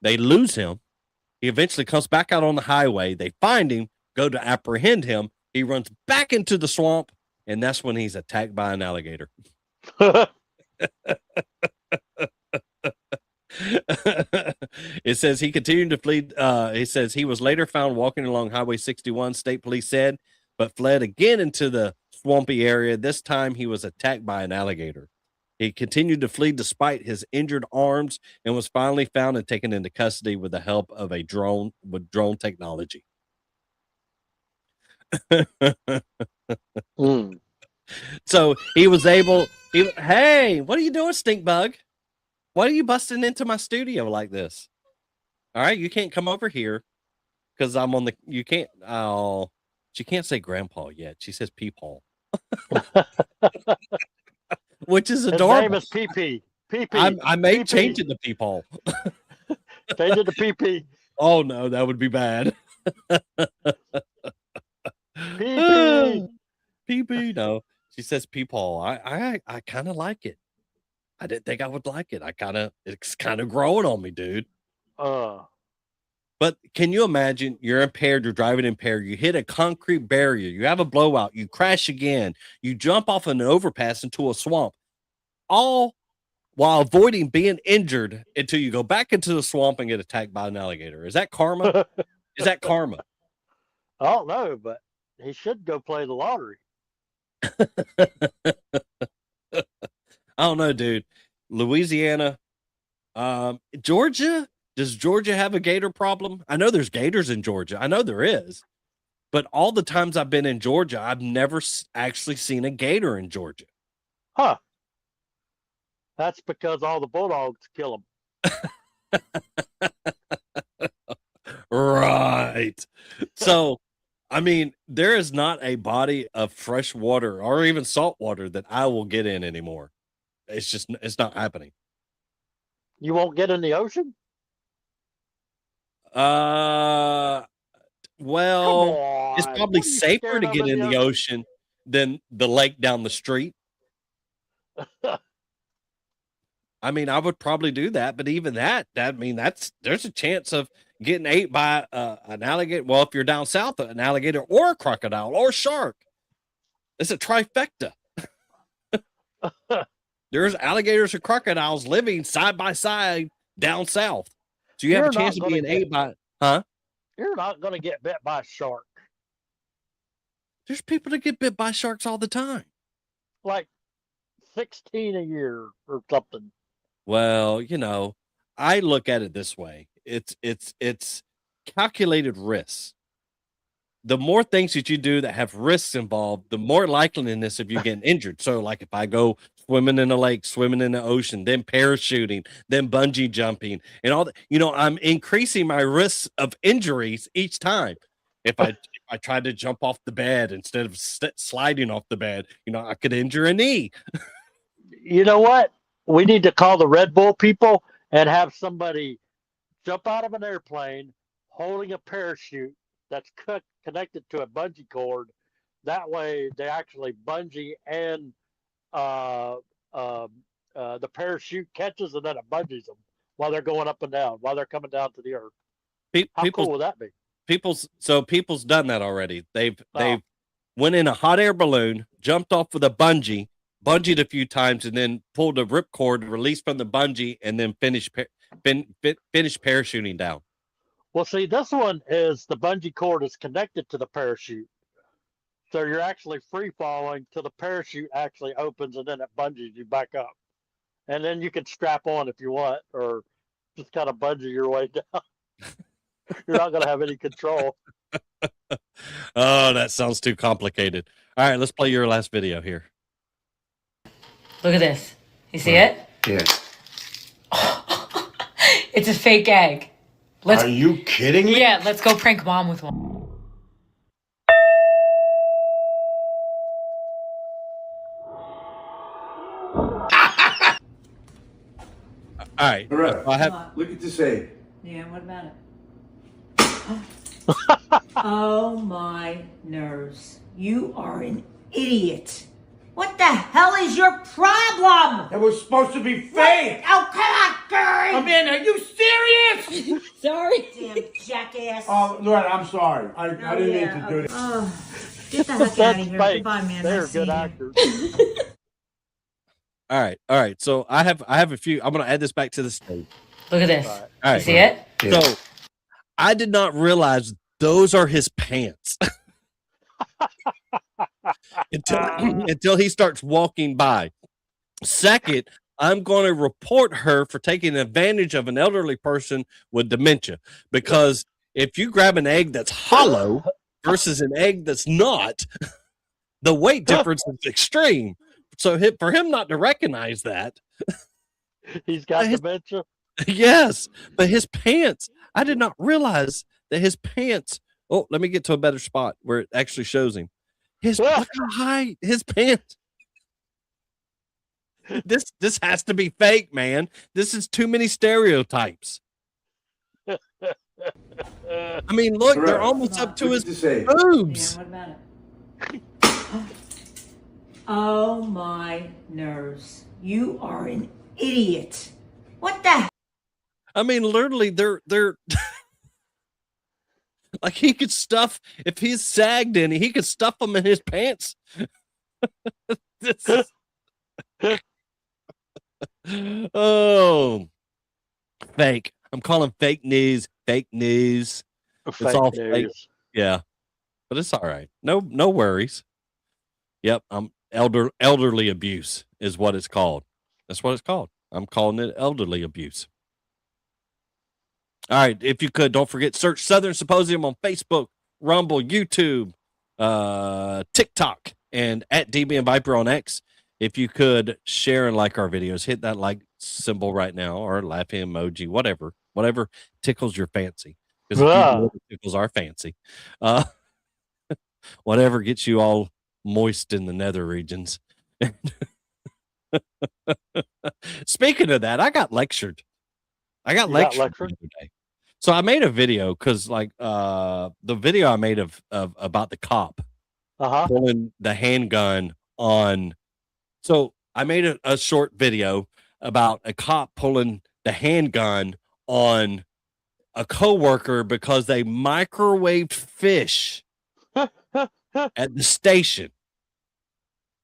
They lose him. He eventually comes back out on the highway. They find him, go to apprehend him. He runs back into the swamp, and that's when he's attacked by an alligator. It says he continued to flee. It says he was later found walking along Highway 61, state police said, but fled again into the swampy area. This time he was attacked by an alligator. He continued to flee despite his injured arms and was finally found and taken into custody with the help of a drone technology. So he was able. Hey, what are you doing, stink bug? Why are you busting into my studio like this? All right, you can't come over here because I'm on the. You can't. Oh, she can't say grandpa yet. She says peepaw, which is adorable. His name is PP. PP. I may change it to peepaw. Change it to PP. Oh no, that would be bad. PP. PP. No, she says peepaw. I kind of like it. I didn't think I would like it. It's kind of growing on me, dude. But can you imagine you're impaired, you're driving impaired, you hit a concrete barrier, you have a blowout, you crash again, you jump off an overpass into a swamp, all while avoiding being injured until you go back into the swamp and get attacked by an alligator. Is that karma? Is that karma? I don't know, but he should go play the lottery. I don't know, dude. Louisiana, Georgia. Does Georgia have a gator problem? I know there's gators in Georgia. I know there is. But all the times I've been in Georgia, I've never actually seen a gator in Georgia. Huh. That's because all the bulldogs kill them. Right. So, I mean, there is not a body of fresh water or even salt water that I will get in anymore. It's not happening. You won't get in the ocean? Well, it's What probably are you safer scared to of get in the ocean than the lake down the street. I mean, I would probably do that, but even that, I mean, there's a chance of getting ate by an alligator. Well, if you're down south, an alligator or a crocodile or a shark. It's a trifecta. There's alligators and crocodiles living side by side down south. So you have a You're chance not of being gonna ate by, huh? You're not going to get bit by a shark. There's people that get bit by sharks all the time. Like 16 a year or something. Well, I look at it this way. It's calculated risks. The more things that you do that have risks involved, the more likeliness of you getting injured. So, like if I go swimming in a lake, swimming in the ocean, then parachuting, then bungee jumping, and all that, I'm increasing my risks of injuries each time. If I tried to jump off the bed instead of sliding off the bed, I could injure a knee. You know what? We need to call the Red Bull people and have somebody jump out of an airplane holding a parachute that's connected to a bungee cord. That way, they actually bungee and uh, the parachute catches and then it bungees them while they're going up and down, while they're coming down to the earth. How cool would that be? People's done that already. They've Oh. went in a hot air balloon, jumped off with a bungeed a few times, and then pulled a ripcord, released from the bungee, and then finished parachuting down. Well, see, this one is the bungee cord is connected to the parachute. So you're actually free falling till the parachute actually opens and then it bungees you back up. And then you can strap on if you want, or just kind of bungee your way down. You're not going to have any control. Oh, that sounds too complicated. All right, let's play your last video here. Look at this. You see it? Yeah. It's a fake egg. Are you kidding me? Yeah, let's go prank mom with one. All right. Loretta, I have. look at this egg. Yeah, what about it? Oh my nerves. You are an idiot. What the hell is your problem? That was supposed to be fake. Oh, come on, Gary! Amanda, are you serious? Sorry. Damn jackass. Oh, Loretta, I'm sorry. I didn't mean to do this. Oh, get the heck out That's of here. fake. Goodbye, man. They're Nice good seeing you. actors. All right. So I have a few. I'm going to add this back to the stage. Look at this. All right. All right. You see it? Yeah. So I did not realize those are his pants until he starts walking by. Second, I'm going to report her for taking advantage of an elderly person with dementia, because if you grab an egg that's hollow versus an egg that's not, the weight difference is extreme. So for him not to recognize that, He's got dementia. yes, but his pants, I did not realize that his pants. Oh, let me get to a better spot where it actually shows him. Look how high his pants. This has to be fake, man. This is too many stereotypes. I mean, look, they're almost up to his boobs. Yeah, what about it? Oh my nerves. You are an idiot. What the? I mean, literally, they're like, he could stuff, if he's sagged any, he could stuff them in his pants. Oh, fake. I'm calling fake news. Fake news. It's all fake. Yeah, but it's all right. No worries. Yep, elderly abuse is what it's called. That's what it's called. I'm calling it elderly abuse. All right, if you could, don't forget, search Southern Symposium on Facebook, Rumble, YouTube, TikTok, and at DB and Viper on X. If you could share and like our videos, hit that like symbol right now, or laughing emoji, whatever tickles your fancy. Because tickles our fancy. Whatever gets you all moist in the nether regions. Speaking of that, I got lectured. The other day. So I made a video because the video I made of about the cop pulling the handgun on. So I made a short video about a cop pulling the handgun on a coworker because they microwaved fish at the station,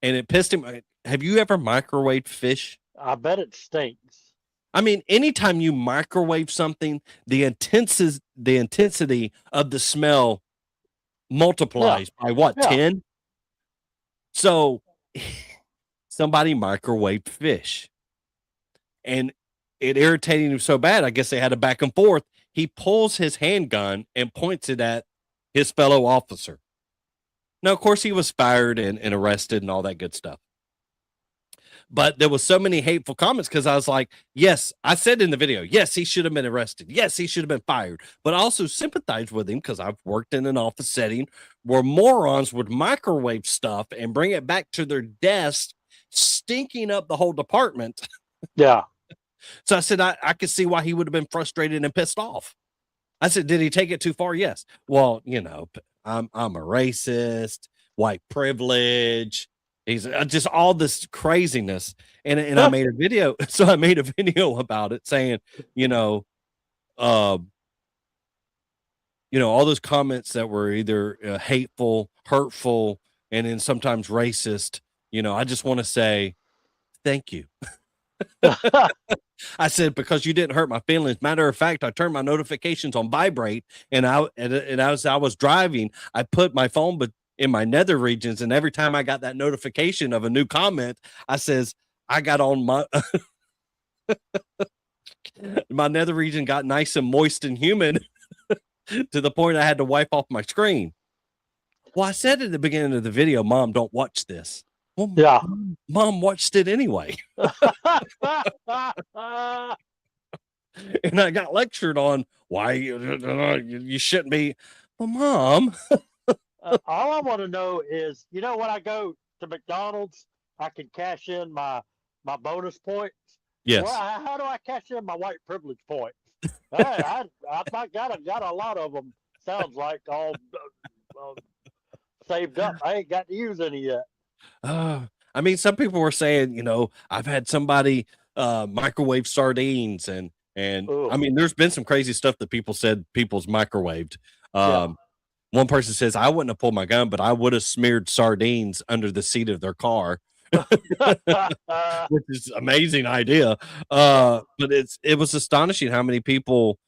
and it pissed him. Have you ever microwaved fish? I bet it stinks. I mean, anytime you microwave something, the intensity of the smell multiplies by what, Yeah. 10? So somebody microwaved fish, and it irritated him so bad, I guess they had a back and forth. He pulls his handgun and points it at his fellow officer. Now, of course, he was fired and arrested and all that good stuff. But there was so many hateful comments because I was like, yes, I said in the video, yes, he should have been arrested. Yes, he should have been fired. But I also sympathized with him because I've worked in an office setting where morons would microwave stuff and bring it back to their desk, stinking up the whole department. Yeah. So I said, I could see why he would have been frustrated and pissed off. I said, did he take it too far? Yes. Well, I'm a racist, white privilege. He's just all this craziness. And I made a video. So I made a video about it saying, all those comments that were either hateful, hurtful, and then sometimes racist, I just want to say thank you. I said, because you didn't hurt my feelings. Matter of fact, I turned my notifications on vibrate, and as I was driving, I put my phone in my nether regions, and every time I got that notification of a new comment, I says, I got on my my nether region got nice and moist and humid to the point I had to wipe off my screen. Well, I said at the beginning of the video, Mom, don't watch this. Well, yeah. Mom watched it anyway. And I got lectured on why you shouldn't be. Well, Mom. All I want to know is, when I go to McDonald's, I can cash in my bonus points. Yes. Well, how do I cash in my white privilege points? I got a lot of them. Sounds like all saved up. I ain't got to use any yet. I mean, some people were saying, I've had somebody microwave sardines, and I mean, there's been some crazy stuff that people said people's microwaved. One person says, I wouldn't have pulled my gun, but I would have smeared sardines under the seat of their car, which is an amazing idea. But it was astonishing how many people.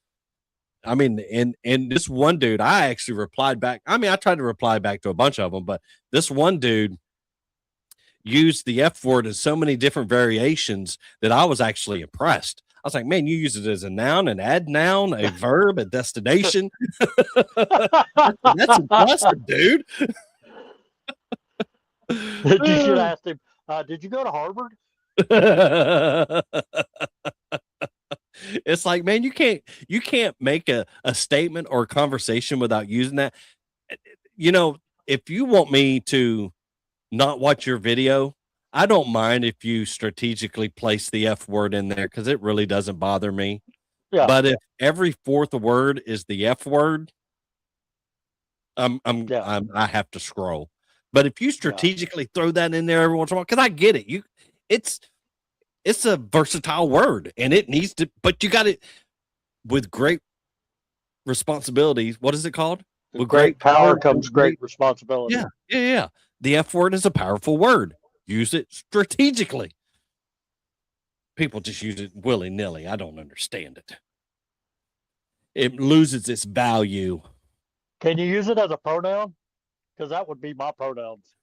I mean, and this one dude, I actually replied back. I mean, I tried to reply back to a bunch of them, but this one dude used the F word in so many different variations that I was actually impressed. I was like, man, you use it as a noun, an ad noun, a verb, a destination. That's impressive, dude. You should ask him, did you go to Harvard? It's like, man, you can't make a statement or a conversation without using that. If you want me to not watch your video, I don't mind if you strategically place the F word in there because it really doesn't bother me. Yeah. But if every fourth word is the F word, I have to scroll. But if you strategically throw that in there every once in a while, because I get it, it's a versatile word, and it needs to. But you got it with great responsibilities. What is it called? With great power comes great responsibility. Yeah. The F word is a powerful word. Use it strategically. People just use it willy-nilly. I don't understand it. It loses its value. Can you use it as a pronoun? Because that would be my pronouns.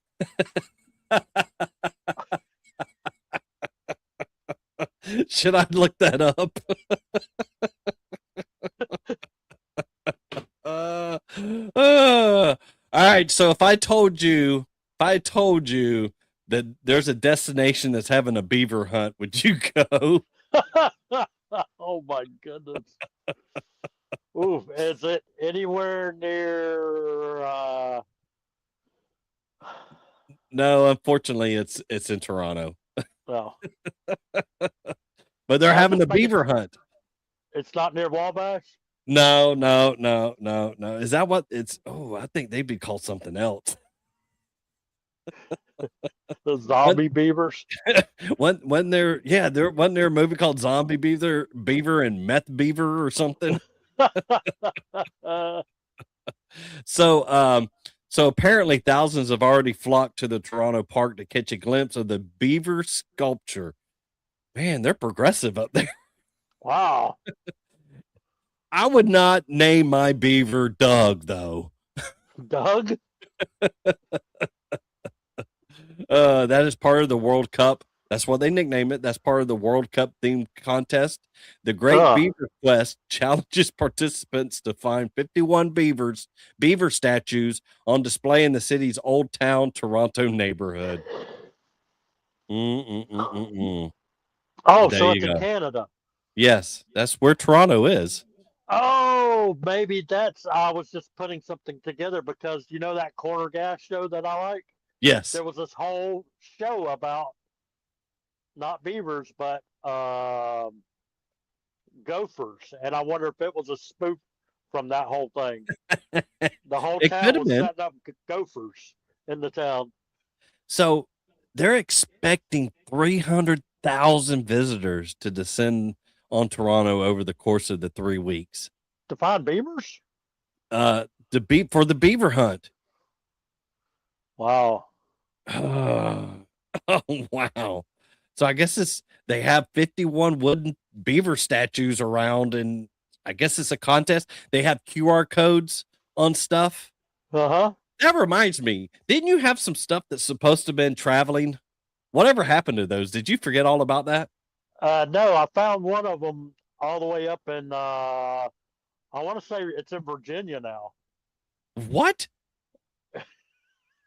Should I look that up? All right. So if I told you that there's a destination that's having a beaver hunt, would you go? Oh my goodness. Ooh, is it anywhere near No, unfortunately it's in Toronto. Oh. But they're having a beaver hunt. It's not near Wabash? No, no, no, no, no. Is that what it's? Oh, I think they'd be called something else. The zombie beavers. When there, yeah, there wasn't there a movie called Zombie Beaver and Meth Beaver or something. Uh, So, so apparently thousands have already flocked to the Toronto park to catch a glimpse of the beaver sculpture. Man, they're progressive up there. wow. I would not name my beaver Doug, though. Doug? That is part of the World Cup. That's what they nickname it. That's part of the World Cup themed contest. The Great Huh. Beaver Quest challenges participants to find 51 beaver statues on display in the city's Old Town Toronto neighborhood. Mm-mm-mm-mm-mm. Oh, There so you it's in go. Canada. Yes, that's where Toronto is. Oh, maybe that's. I was just putting something together because you know that corner gas show that I like? Yes. There was this whole show about not beavers, but gophers. And I wonder if it was a spoof from that whole thing. The whole It could town have was been. setting up gophers in the town. So they're expecting 300,000 visitors to descend on Toronto over the course of the 3 weeks. To find beavers? For the beaver hunt. Wow. Oh, wow. So I guess they have 51 wooden beaver statues around, and I guess it's a contest. They have QR codes on stuff. Uh-huh. That reminds me, didn't you have some stuff that's supposed to have been traveling? Whatever happened to those? Did you forget all about that? No, I found one of them all the way up in I want to say it's in Virginia now. What?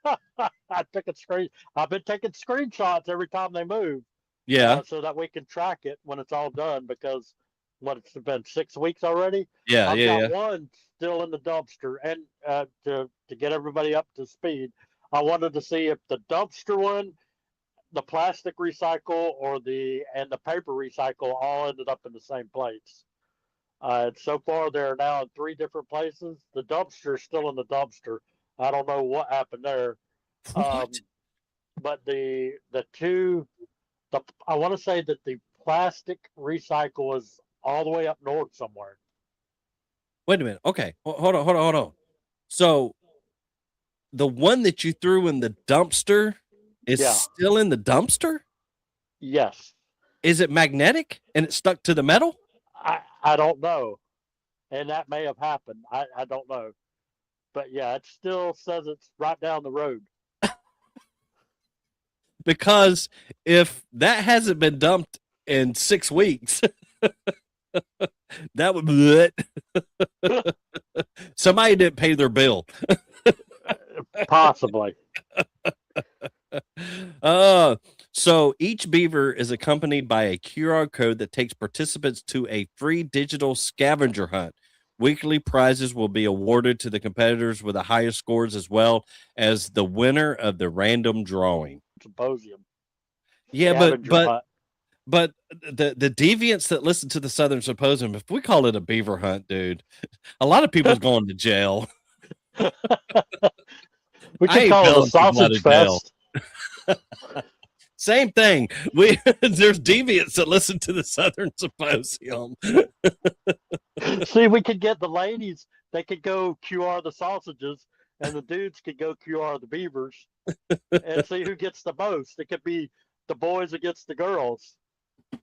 I took a screen. I've been taking screenshots every time they move, Yeah. so that we can track it when it's all done. Because it's been 6 weeks already. Yeah, I've yeah, got yeah. one still in the dumpster, and to get everybody up to speed, I wanted to see if the dumpster one, the plastic recycle, and the paper recycle all ended up in the same place. And so far, they're now in 3 different places. The dumpster is still in the dumpster. I don't know what happened there. What? But I want to say that the plastic recycle is all the way up north somewhere. Wait a minute. Okay. Hold on. So the one that you threw in the dumpster is Yeah. still in the dumpster? Yes. Is it magnetic and it's stuck to the metal? I don't know. And that may have happened. I don't know. But yeah, it still says it's right down the road. Because if that hasn't been dumped in 6 weeks, that would somebody didn't pay their bill. Possibly. So each beaver is accompanied by a QR code that takes participants to a free digital scavenger hunt. Weekly prizes will be awarded to the competitors with the highest scores, as well as the winner of the random drawing. Symposium. Yeah, Scavenger hunt. but the deviants that listen to the Southern Symposium, if we call it a beaver hunt, dude, a lot of people's going to jail. We could call it a sausage fest. Same thing. There's deviants that listen to the Southern Symposium. See, we could get the ladies. They could go QR the sausages, and the dudes could go QR the beavers, and see who gets the most. It could be the boys against the girls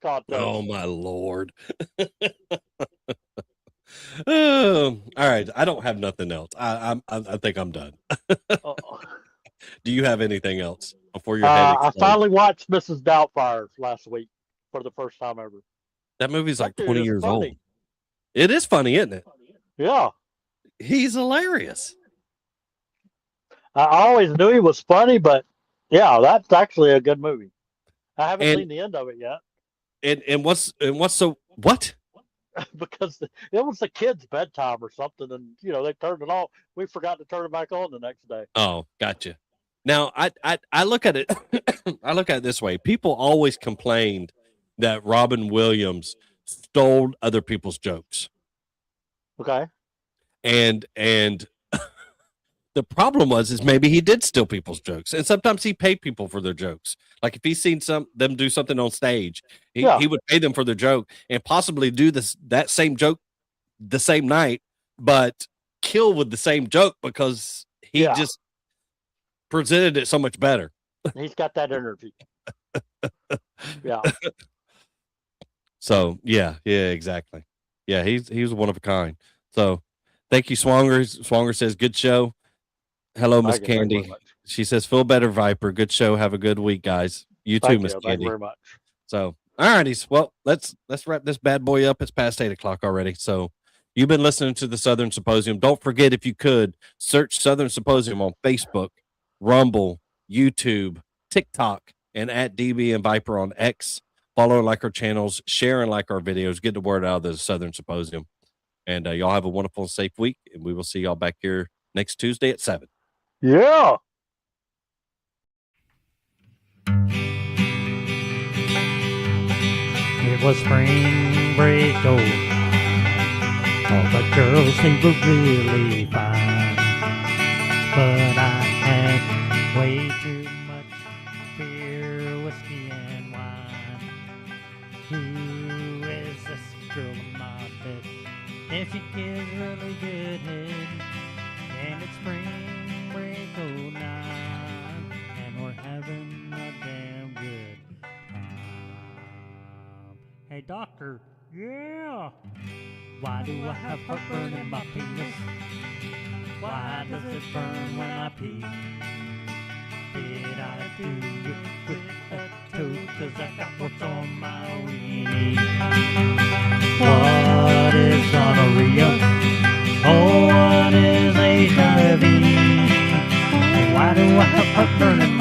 contest. Oh my Lord. All right. I don't have nothing else. I think I'm done. Do you have anything else before your head I explodes? finally watched Mrs. Doubtfire last week for the first time ever. That movie's like That dude 20 is years funny. old. It is funny, isn't it? Yeah. He's hilarious. I always knew he was funny, but yeah, that's actually a good movie. I haven't seen the end of it yet. And what's so what? Because it was the kids' bedtime or something, and they turned it off. We forgot to turn it back on the next day. Oh, gotcha. Now I look at it. I look at it this way. People always complained that Robin Williams stole other people's jokes. Okay. And the problem is maybe he did steal people's jokes, and sometimes he paid people for their jokes. Like if he's seen them do something on stage, he would pay them for their joke and possibly do that same joke the same night, but kill with the same joke because he just presented it so much better. He's got that energy. Yeah. So yeah, exactly. Yeah, he was one of a kind. So thank you, Swanger. Swanger says good show. Hello, Miss Candy. She says, feel better, Viper. Good show. Have a good week, guys. You too, Miss Candy. Thank you very much. So, all righties. Well, let's wrap this bad boy up. It's past 8:00 already. So you've been listening to the Southern Symposium. Don't forget, if you could, search Southern Symposium on Facebook, Rumble, YouTube, TikTok, and at DB and Viper on X. Follow and like our channels, share and like our videos, get the word out of the Southern Symposium. And y'all have a wonderful and safe week. And we will see y'all back here next Tuesday at 7. Yeah. It was spring break, all the girls, they were really fine, but I had way too much beer, whiskey, and wine. Who is this girl in my bed? And she gives really good head, and it's spring break 09, and we're having a damn good time. Hey doctor, yeah. Why do I have heartburn in my penis? Why does it burn when I pee? Did I do it with a toe? 'Cause I got warts on my weenie. What is gonorrhea? Oh, what is HIV? Why do I have heartburn in